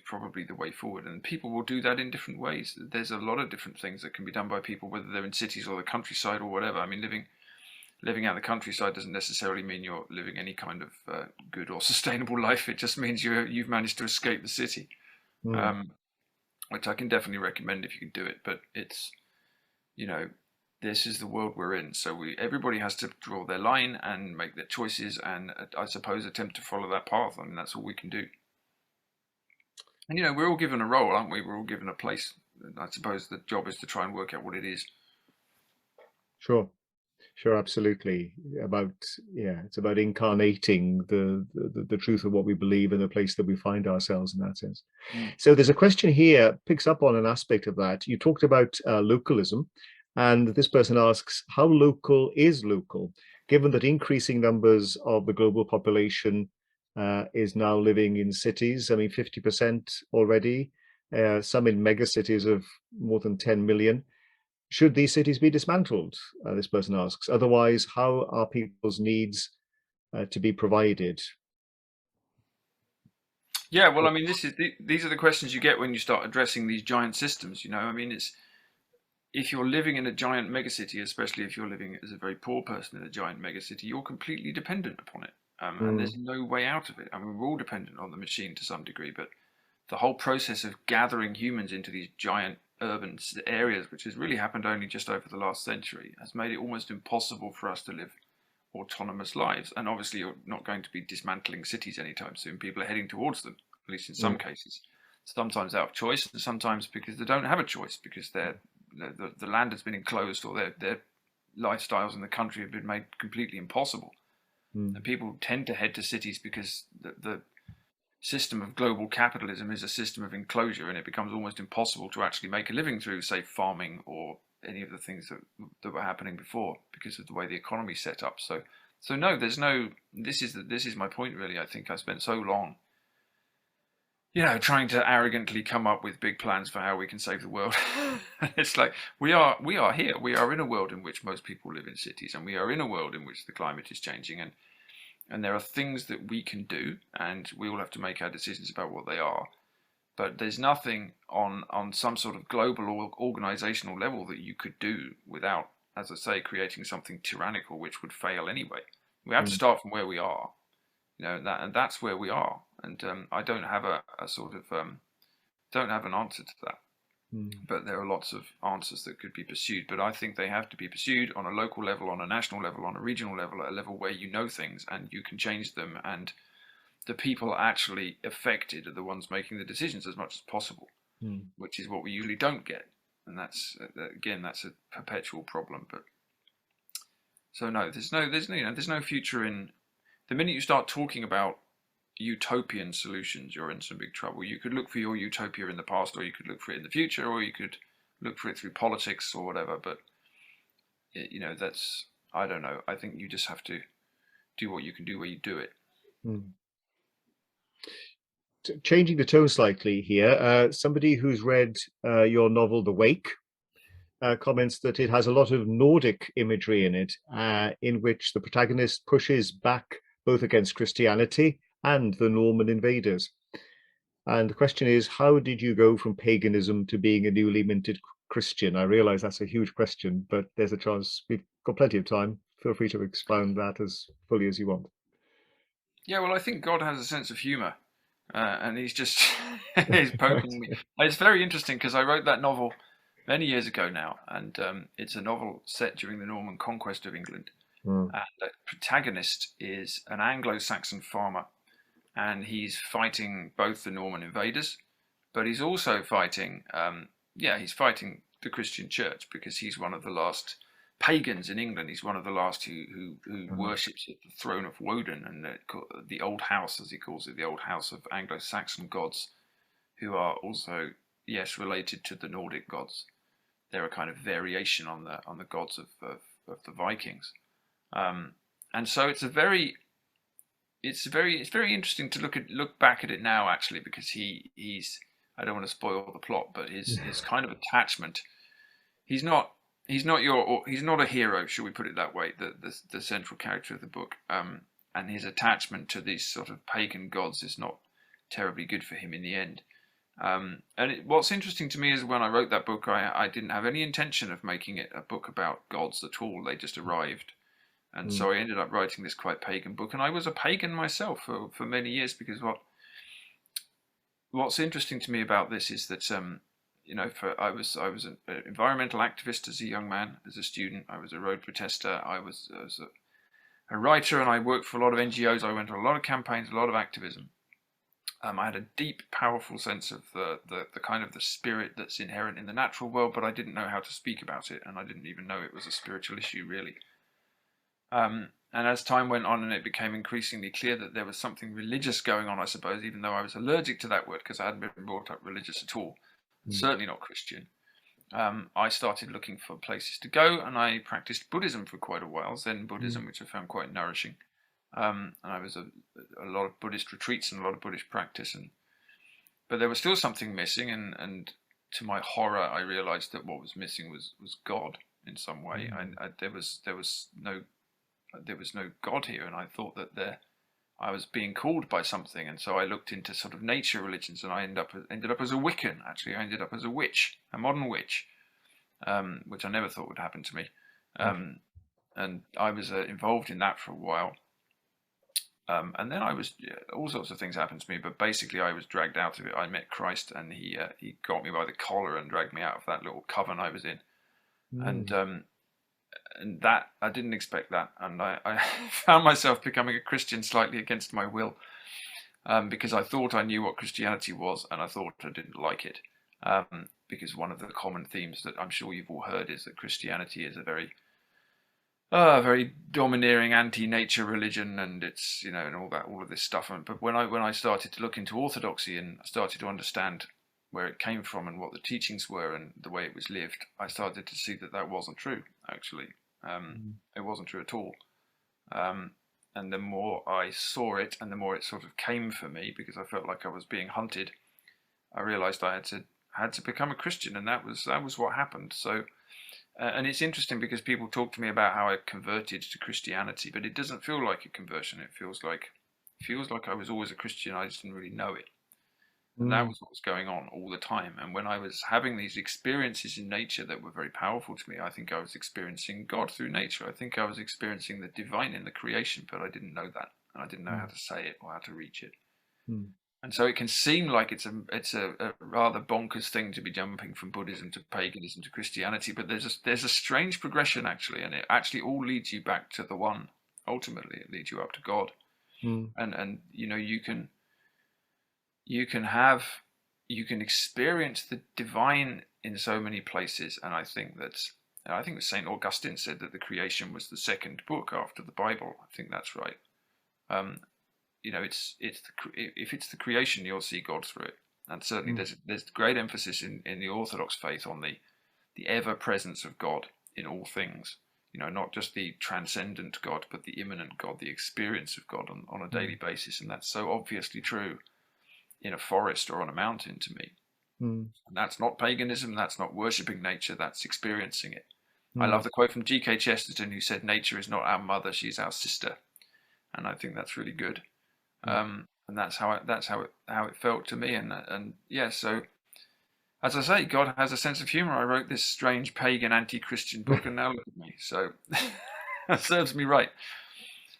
probably the way forward. And people will do that in different ways. There's a lot of different things that can be done by people, whether they're in cities or the countryside or whatever. I mean, living out the countryside doesn't necessarily mean you're living any kind of good or sustainable life. It just means you've managed to escape the city, Mm. um, which I can definitely recommend if you can do it. But it's, this is the world we're in. So everybody has to draw their line and make their choices, and I suppose attempt to follow that path. I mean, that's all we can do. And we're all given a role, aren't we? We're all given a place. I suppose the job is to try and work out what it is. Sure. Sure, absolutely. About yeah, it's about incarnating the truth of what we believe in the place that we find ourselves in that sense. Mm. So there's a question here picks up on an aspect of that. You talked about localism, and this person asks, how local is local, given that increasing numbers of the global population is now living in cities? I mean, 50% already, some in mega cities of more than 10 million. Should these cities be dismantled? This person asks. Otherwise, how are people's needs to be provided? Yeah, well, I mean, these are the questions you get when you start addressing these giant systems. I mean, it's if you're living in a giant megacity, especially if you're living as a very poor person in a giant megacity, you're completely dependent upon it, and Mm, there's no way out of it. I mean, we're all dependent on the machine to some degree, but the whole process of gathering humans into these giant urban areas, which has really happened only just over the last century, has made it almost impossible for us to live autonomous lives. And obviously, you're not going to be dismantling cities anytime soon. People are heading towards them, at least in some mm, cases. Sometimes out of choice, and sometimes because they don't have a choice, because the land has been enclosed, or their lifestyles in the country have been made completely impossible. mm, And people tend to head to cities because the system of global capitalism is a system of enclosure, and it becomes almost impossible to actually make a living through, say, farming or any of the things that were happening before because of the way the economy is set up. So no, there's no. This is my point really. I think I spent so long, trying to arrogantly come up with big plans for how we can save the world. It's like we are here. We are in a world in which most people live in cities, and we are in a world in which the climate is changing, and there are things that we can do, and we all have to make our decisions about what they are. But there's nothing on some sort of global or organizational level that you could do without, as I say, creating something tyrannical which would fail anyway. We have to mm, start from where we are, and that's where we are. And I don't have a sort of don't have an answer to that. mm, But there are lots of answers that could be pursued. But I think they have to be pursued on a local level, on a national level, on a regional level, at a level where you know things and you can change them, and the people actually affected are the ones making the decisions as much as possible, mm. which is what we usually don't get. And that's again, that's a perpetual problem. But so no, there's no future in the minute you start talking about utopian solutions, you're in some big trouble. You could look for your utopia in the past, or you could look for it in the future, or you could look for it through politics or whatever. But that's, I don't know. I think you just have to do what you can do where you do it. Mm. Changing the tone slightly here, somebody who's read your novel, The Wake, comments that it has a lot of Nordic imagery in it, in which the protagonist pushes back both against Christianity and the Norman invaders. And the question is, how did you go from paganism to being a newly minted Christian? I realize that's a huge question, but there's a chance. We've got plenty of time. Feel free to expound that as fully as you want. Yeah, well, I think God has a sense of humor, and he's just he's poking me. It's very interesting because I wrote that novel many years ago now, and it's a novel set during the Norman conquest of England. Mm, And the protagonist is an Anglo-Saxon farmer, and he's fighting both the Norman invaders, but he's also fighting, he's fighting the Christian Church because he's one of the last pagans in England. He's one of the last who mm, worships at the throne of Woden and the old house, as he calls it, the old house of Anglo-Saxon gods, who are also, yes, related to the Nordic gods. They're a kind of variation on the gods of the Vikings. Um, and so it's very interesting to look back at it now, actually, because he's, I don't want to spoil the plot, but his kind of attachment, he's not he's not a hero, shall we put it that way, the central character of the book, and his attachment to these sort of pagan gods is not terribly good for him in the end. What's interesting to me is when I wrote that book, I didn't have any intention of making it a book about gods at all. They just arrived. And mm, so I ended up writing this quite pagan book, and I was a pagan myself for many years, because what's interesting to me about this is that I was an environmental activist as a young man, as a student. I was a road protester. I was a writer, and I worked for a lot of NGOs. I went to a lot of campaigns, a lot of activism. I had a deep, powerful sense of the kind of the spirit that's inherent in the natural world, but I didn't know how to speak about it, and I didn't even know it was a spiritual issue, really. And as time went on and it became increasingly clear that there was something religious going on, I suppose, even though I was allergic to that word because I hadn't been brought up religious at all, Mm. certainly not Christian, I started looking for places to go, and I practiced Buddhism for quite a while, Zen Mm. Buddhism, which I found quite nourishing. And I was a lot of Buddhist retreats and a lot of Buddhist practice, but there was still something missing, and to my horror, I realized that what was missing was God in some way. Mm. There was no God here, and I thought that I was being called by something, and so I looked into sort of nature religions, and I ended up as a Wiccan. Actually, I ended up as a witch, a modern witch, which I never thought would happen to me. Um, and I was involved in that for a while. And then all sorts of things happened to me, but basically I was dragged out of it. I met Christ, and he got me by the collar and dragged me out of that little coven I was in, and Mm. um, and that I didn't expect that, and I found myself becoming a Christian slightly against my will, because I thought I knew what Christianity was, and I thought I didn't like it, because one of the common themes that I'm sure you've all heard is that Christianity is a very domineering anti-nature religion, and it's and all of this stuff. But when I started to look into orthodoxy and started to understand where it came from and what the teachings were and the way it was lived, I started to see that that wasn't true. Actually, Mm. it wasn't true at all. Um, and the more I saw it, and the more it sort of came for me, because I felt like I was being hunted, I realised I had to become a Christian, and that was what happened. So. And it's interesting because people talk to me about how I converted to Christianity, but it doesn't feel like a conversion. It feels like I was always a Christian. I just didn't really know it, and that Mm. was what was going on all the time. And when I was having these experiences in nature that were very powerful to me, I think I was experiencing God through nature. I think I was experiencing the divine in the creation, but I didn't know that, and I didn't know how Mm. to say it or how to reach it. Mm. And so it can seem like it's a rather bonkers thing to be jumping from Buddhism to paganism to Christianity, but there's a strange progression actually, and it actually all leads you back to the one. Ultimately, it leads you up to God, Mm. and you can have you can experience the divine in so many places, and I think that Saint Augustine said that the creation was the second book after the Bible. I think that's right. Um, if it's the creation, you'll see God through it, and certainly Mm. there's great emphasis in the Orthodox faith on the ever presence of God in all things. Not just the transcendent God, but the immanent God, the experience of God on a daily Mm. basis, and that's so obviously true in a forest or on a mountain to me. Mm. And that's not paganism. That's not worshipping nature. That's experiencing it. I love Mm. the quote from G.K. Chesterton, who said, "Nature is not our mother; she's our sister," and I think that's really good. Mm. And how it felt to me, and yeah. So as I say, God has a sense of humor. I wrote this strange pagan anti-Christian book, and now look at me. So that serves me right.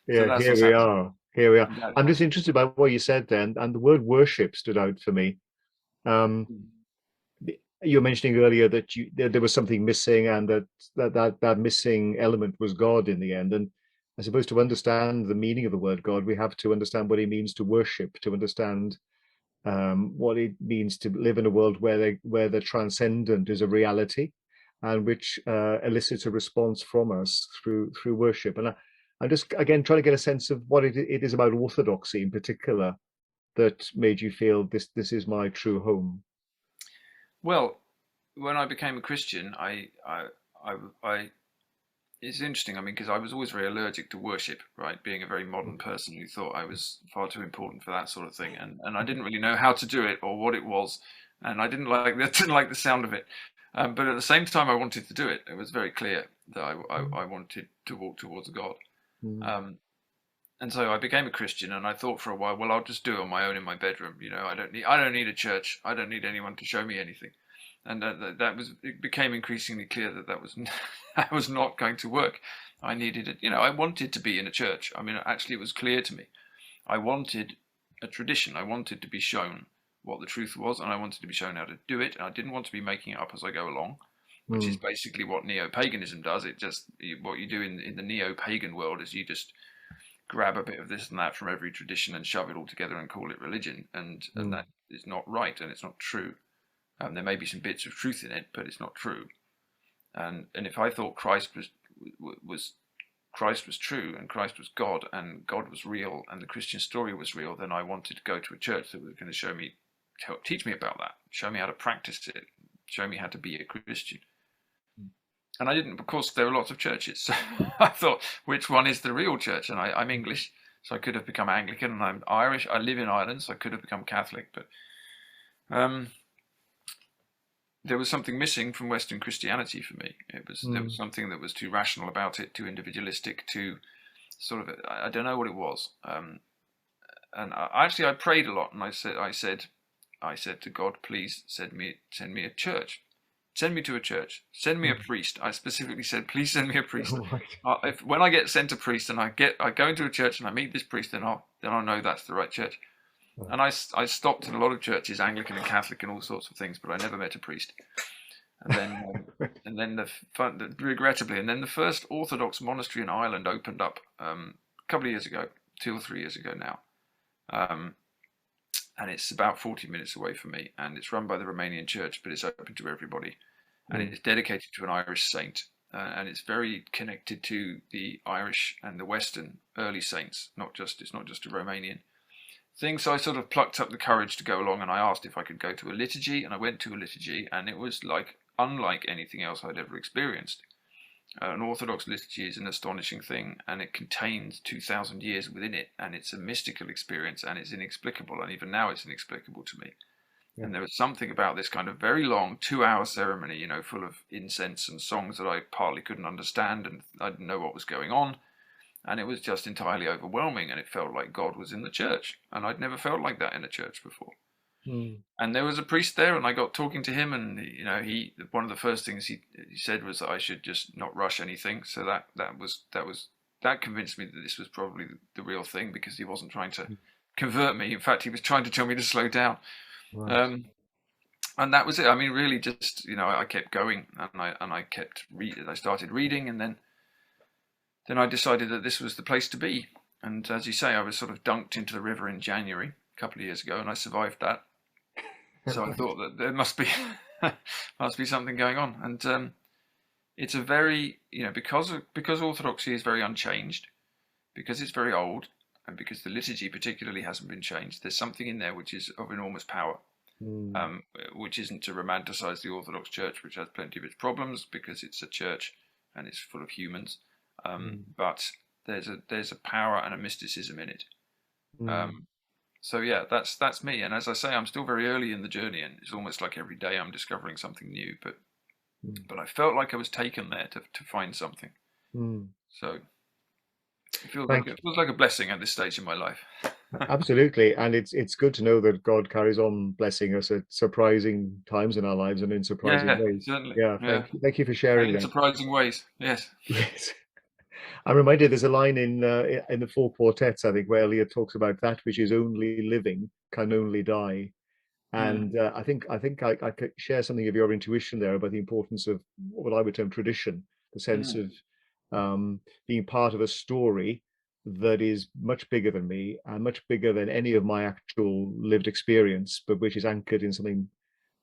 So Yeah, that's here what's we happened. are. Here we are. That's I'm what. just interested by what you said then, and the word worship stood out for me. Um, you were mentioning earlier that there was something missing, and that missing element was God in the end. And I suppose to understand the meaning of the word God, we have to understand what it means to worship, to understand what it means to live in a world where the transcendent is a reality, and which elicits a response from us through worship. And I'm just again trying to get a sense of what it is about orthodoxy in particular that made you feel this is my true home. Well, when I became a Christian, I it's interesting. I mean, because I was always very allergic to worship, right? Being a very modern person who thought I was far too important for that sort of thing, and I didn't really know how to do it or what it was, and I didn't like didn't like the sound of it. But at the same time, I wanted to do it. It was very clear that I wanted to walk towards God. Mm. Um, and so I became a Christian, and I thought for a while, well, I'll just do it on my own in my bedroom. I don't need a church. I don't need anyone to show me anything. And it became increasingly clear that that was that was not going to work. I needed it. I wanted to be in a church. I mean, actually, it was clear to me. I wanted a tradition. I wanted to be shown what the truth was, and I wanted to be shown how to do it. And I didn't want to be making it up as I go along, which is Mm. basically what neo-paganism does. What you do in the neo-pagan world is you just grab a bit of this and that from every tradition and shove it all together and call it religion, and Mm. that is not right and it's not true. There may be some bits of truth in it, but it's not true. And if I thought Christ was Christ was true and Christ was God and God was real and the Christian story was real, then I wanted to go to a church that was going to teach me about that, show me how to practice it, show me how to be a Christian. And I didn't, of course, there were lots of churches. So I thought, which one is the real church? And I'm English, so I could have become Anglican, and I'm Irish. I live in Ireland, so I could have become Catholic. But there was something missing from Western Christianity for me. There was something that was too rational about it, too individualistic, too sort of, I don't know what it was. And I prayed a lot, and I said to God, please send me a church. Send me to a church. Send me a priest. I specifically said, please send me a priest. When I get sent a priest and I go into a church and I meet this priest, then I'll know that's the right church. And I stopped in a lot of churches, Anglican and Catholic and all sorts of things, but I never met a priest. And then regrettably, and then the first Orthodox monastery in Ireland opened up a couple of years ago, 2 or 3 years ago now. And it's about 40 minutes away from me, and it's run by the Romanian Church, but it's open to everybody, and it's dedicated to an Irish saint, and it's very connected to the Irish and the Western early saints. It's not just a Romanian thing. So I sort of plucked up the courage to go along, and I asked if I could go to a liturgy, and I went to a liturgy, and it was unlike anything else I'd ever experienced. An Orthodox liturgy is an astonishing thing, and it contains 2,000 years within it, and it's a mystical experience, and it's inexplicable, and even now it's inexplicable to me. Yeah. And there was something about this kind of very long 2-hour ceremony, full of incense and songs that I partly couldn't understand, and I didn't know what was going on, and it was just entirely overwhelming, and it felt like God was in the church, and I'd never felt like that in a church before. And there was a priest there, and I got talking to him, and one of the first things he said was that I should just not rush anything. So that convinced me that this was probably the real thing, because he wasn't trying to convert me. In fact, he was trying to tell me to slow down. Right. And that was it. I mean, really, just I kept going, and I kept reading. I started reading, and then I decided that this was the place to be. And as you say, I was sort of dunked into the river in January a couple of years ago, and I survived that. So I thought that there must be something going on, and it's a very because Orthodoxy is very unchanged, because it's very old, and because the liturgy particularly hasn't been changed. There's something in there which is of enormous power, which isn't to romanticize the Orthodox Church, which has plenty of its problems because it's a church and it's full of humans, but there's a power and a mysticism in it. So yeah, that's me. And as I say, I'm still very early in the journey, and it's almost like every day I'm discovering something new. But I felt like I was taken there to find something. So it feels like a blessing at this stage in my life. Absolutely, and it's good to know that God carries on blessing us at surprising times in our lives and in surprising ways. Certainly. Yeah, thank you for sharing that. In surprising ways, yes. Yes. I'm reminded there's a line in the Four Quartets, I think, where Eliot talks about that which is only living can only die. And I think I could share something of your intuition there about the importance of what I would term tradition, the sense of being part of a story that is much bigger than me and much bigger than any of my actual lived experience, but which is anchored in something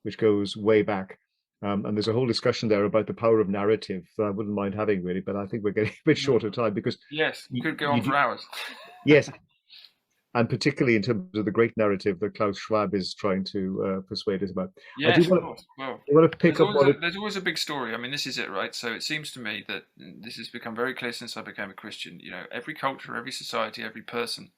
which goes way back. And there's a whole discussion there about the power of narrative that I wouldn't mind having, really, but I think we're getting a bit short of time because yes, we could go on for hours. Yes, and particularly in terms of the great narrative that Klaus Schwab is trying to persuade us about. Yes, of course. Well, want to pick up there's always a big story. I mean, this is it, right? So it seems to me that this has become very clear since I became a Christian. Every culture, every society, every person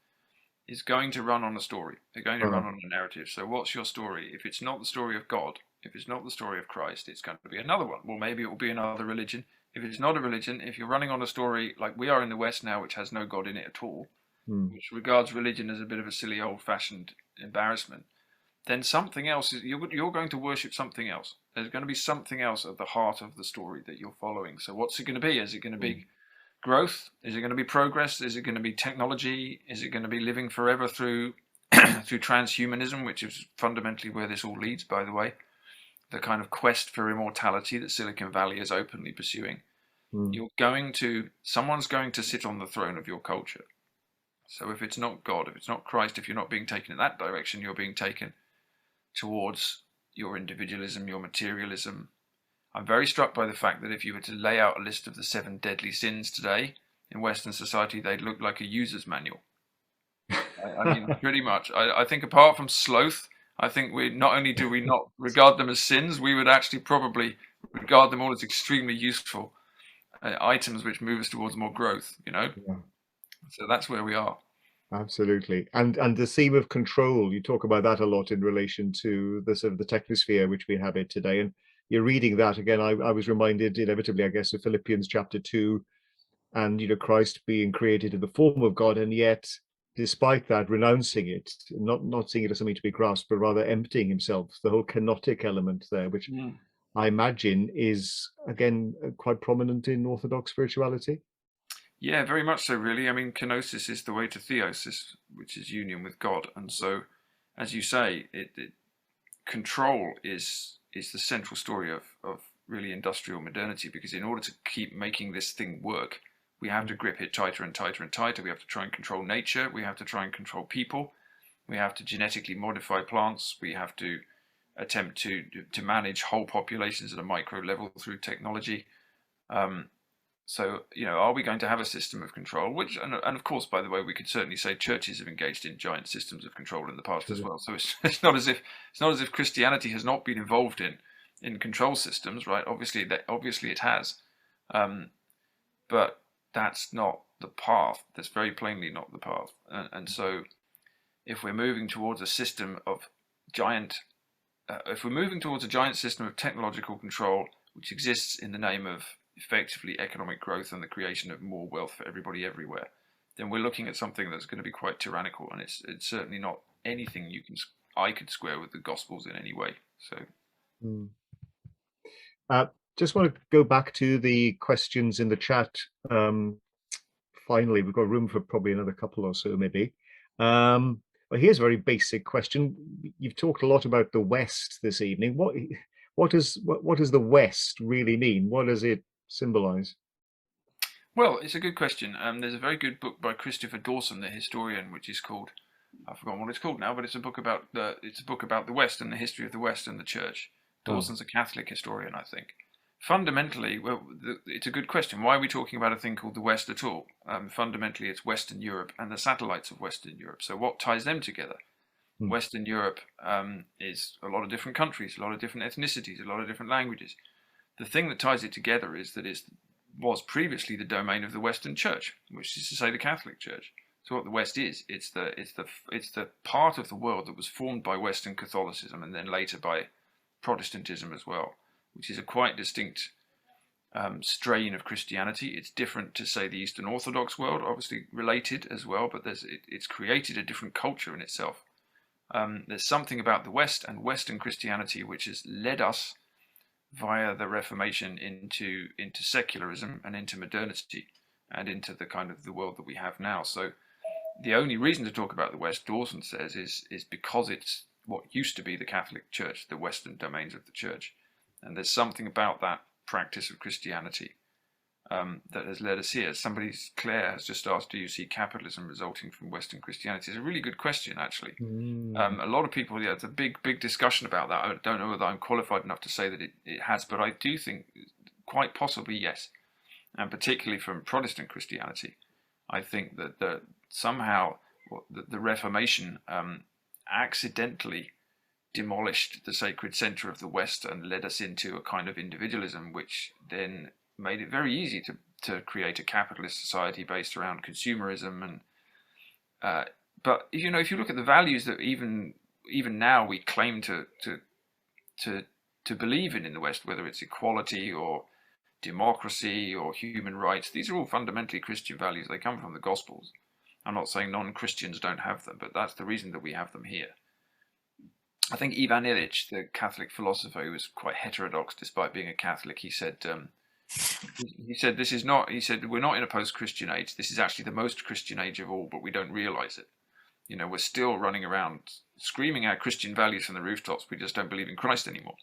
is going to run on a story. They're going to run on a narrative. So what's your story? If it's not the story of God, if it's not the story of Christ, it's going to be another one. Well, maybe it will be another religion. If it's not a religion, if you're running on a story like we are in the West now, which has no God in it at all, which regards religion as a bit of a silly old-fashioned embarrassment, then something else is, you're going to worship something else. There's going to be something else at the heart of the story that you're following. So what's it going to be? Is it going to be growth? Is it going to be progress? Is it going to be technology? Is it going to be living forever through through transhumanism, which is fundamentally where this all leads, by the way, the kind of quest for immortality that Silicon Valley is openly pursuing. Someone's going to sit on the throne of your culture. So if it's not God, if it's not Christ, if you're not being taken in that direction, you're being taken towards your individualism, your materialism. I'm very struck by the fact that if you were to lay out a list of the 7 deadly sins today, in Western society, they'd look like a user's manual. I mean, pretty much. I think apart from sloth, I think we not only do we not regard them as sins, we would actually probably regard them all as extremely useful items which move us towards more growth, you know? Yeah, So that's where we are. absolutely. And the theme of control, you talk about that a lot in relation to the sort of the technosphere which we inhabit today. And you're reading that again, I was reminded inevitably, I guess, of Philippians chapter 2, and Christ being created in the form of God, and yet despite that renouncing it, not seeing it as something to be grasped, but rather emptying himself, the whole kenotic element there, which Mm. I imagine is again quite prominent in Orthodox spirituality. Yeah, very much so, really. I mean, kenosis is the way to theosis, which is union with God. And so, as you say, control is the central story of really industrial modernity, because in order to keep making this thing work, we have to grip it tighter and tighter and tighter. We have to try and control nature. We have to try and control people. We have to genetically modify plants. We have to attempt to manage whole populations at a micro level through technology. Um, so, are we going to have a system of control? Which, and of course, by the way, we could certainly say churches have engaged in giant systems of control in the past as Sure. well. So it's not as if Christianity has not been involved in control systems, right? Obviously it has, but that's not the path. That's very plainly not the path. And so, if we're moving towards a system of giant, if we're moving towards a giant system of technological control, which exists in the name of effectively economic growth and the creation of more wealth for everybody everywhere, then we're looking at something that's going to be quite tyrannical, and it's certainly not anything I could square with the Gospels in any way. So Mm. Uh, just want to go back to the questions in the chat. Finally, we've got room for probably another couple or so, maybe. Well, here's a very basic question. You've talked a lot about the West this evening. What does the West really mean? What does it symbolize? well, it's a good question. There's a very good book by Christopher Dawson, the historian, which is called, I've forgotten what it's called now, but it's a book about the West and the history of the West and the Church. Oh, Dawson's a Catholic historian, I think. Fundamentally, well, it's a good question. Why are we talking about a thing called the West at all? Fundamentally, it's Western Europe and the satellites of Western Europe. So what ties them together? hmm, Western Europe is a lot of different countries, a lot of different ethnicities, a lot of different languages. The thing that ties it together is that it was previously the domain of the Western Church, which is to say the Catholic Church. So what the West is, it's the part of the world that was formed by Western Catholicism and then later by Protestantism as well, which is a quite distinct strain of Christianity. It's different to, say, the Eastern Orthodox world, obviously related as well, but it's created a different culture in itself. There's something about the West and Western Christianity which has led us via the Reformation into secularism and into modernity and into the kind of the world that we have now. So the only reason to talk about the West, Dawson says, is because it's what used to be the Catholic Church, the Western domains of the Church, and there's something about that practice of Christianity that has led us here. Claire has just asked, do you see capitalism resulting from Western Christianity? It's a really good question, actually. mm, A lot of people, yeah, it's a big discussion about that. I don't know whether I'm qualified enough to say that it has, but I do think quite possibly yes, and particularly from Protestant Christianity. I think that somehow the Reformation accidentally demolished the sacred center of the West and led us into a kind of individualism, which then made it very easy to create a capitalist society based around consumerism. And but if you look at the values that even now we claim to believe in the West, whether it's equality or democracy or human rights, these are all fundamentally Christian values. They come from the Gospels. I'm not saying non-Christians don't have them, but that's the reason that we have them here. I think Ivan Illich, the Catholic philosopher, who was quite heterodox despite being a Catholic, he said this is not. He said we're not in a post-Christian age. This is actually the most Christian age of all, but we don't realize it. We're still running around screaming our Christian values from the rooftops. We just don't believe in Christ anymore,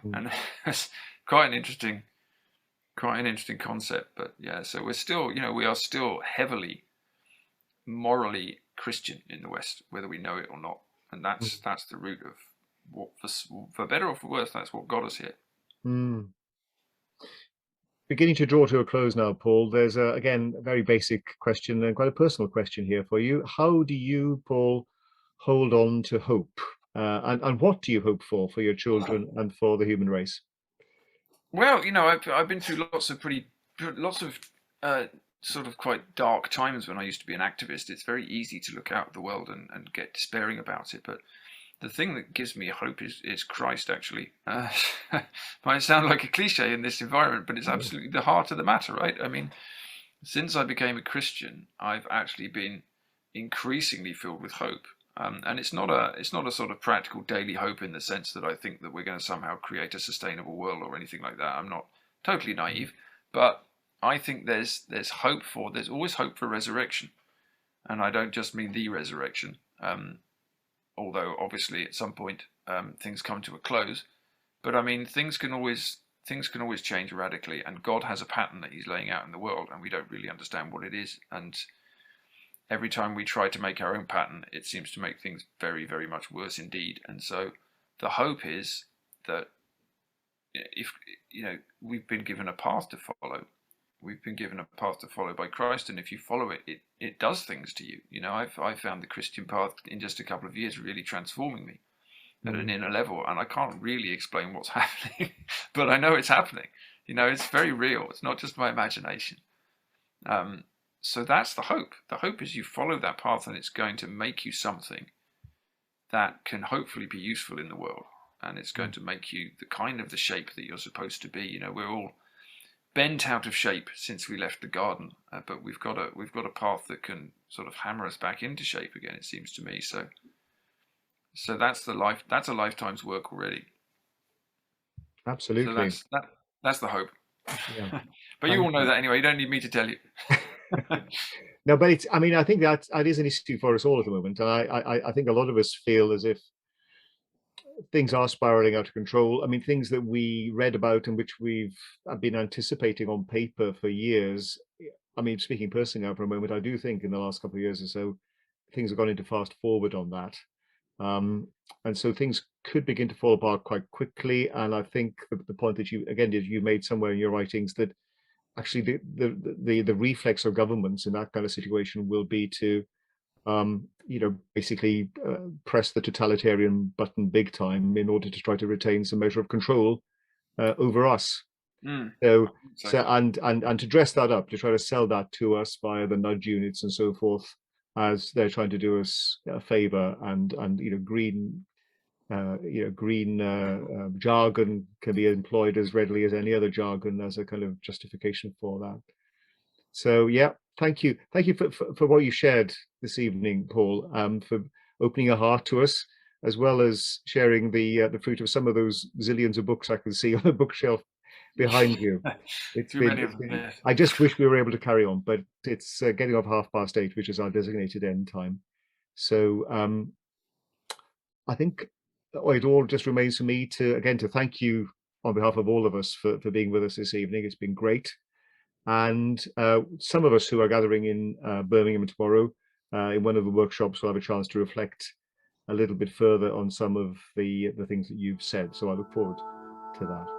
mm. and it's quite an interesting concept. But yeah, so we are still heavily morally Christian in the West, whether we know it or not, and that's the root of what, for better or for worse, that's what got us here. Mm. beginning to draw to a close now, Paul. There's again a very basic question and quite a personal question here for you. How do you, Paul, hold on to hope? And what do you hope for your children and for the human race? Well, I've been through lots of uh, sort of quite dark times when I used to be an activist. It's very easy to look out at the world and get despairing about it, but the thing that gives me hope is Christ, actually. Might sound like a cliche in this environment, but it's absolutely the heart of the matter, right? I mean, since I became a Christian, I've actually been increasingly filled with hope. And it's not a sort of practical daily hope in the sense that I think that we're going to somehow create a sustainable world or anything like that. I'm not totally naive, but I think there's always hope for resurrection, and I don't just mean the resurrection. Although obviously at some point things come to a close. But I mean, things can always change radically, and God has a pattern that He's laying out in the world, and we don't really understand what it is. And every time we try to make our own pattern, it seems to make things very, very much worse indeed. And so, the hope is that if we've been given a path to follow, we've been given a path to follow by Christ, and if you follow it, it does things to you. I've found the Christian path in just a couple of years really transforming me at an inner level, and I can't really explain what's happening, but I know it's happening. It's very real. It's not just my imagination. So that's the hope. The hope is you follow that path, and it's going to make you something that can hopefully be useful in the world, and it's going to make you the shape that you're supposed to be. We're all bent out of shape since we left the garden, but we've got a path that can sort of hammer us back into shape again. It seems to me so. So that's the life. That's a lifetime's work already. So Absolutely. that's the hope. Yeah. But you Thank all know you. that anyway. You don't need me to tell you. No, but I mean, I think that is an issue for us all at the moment. And I think a lot of us feel as if things are spiraling out of control. I mean, things that we read about and which we've been anticipating on paper for years. I mean, speaking personally now for a moment, I do think in the last couple of years or so, things have gone into fast forward on that. Um, and so things could begin to fall apart quite quickly. And I think the point that you made somewhere in your writings, that actually the reflex of governments in that kind of situation will be to basically press the totalitarian button big time in order to try to retain some measure of control over us. Mm, So, I think so. and to dress that up, to try to sell that to us via the nudge units and so forth, as they're trying to do us a favor, and green jargon can be employed as readily as any other jargon as a kind of justification for that. So yeah, thank you for what you shared this evening, Paul, for opening your heart to us, as well as sharing the fruit of some of those zillions of books I can see on the bookshelf behind you. It's Too been many it's of them. been. Yes. I just wish we were able to carry on, but it's getting off 8:30, which is our designated end time. So I think it all just remains for me to thank you on behalf of all of us for being with us this evening. It's been great. And some of us who are gathering in Birmingham tomorrow in one of the workshops will have a chance to reflect a little bit further on some of the things that you've said. So I look forward to that.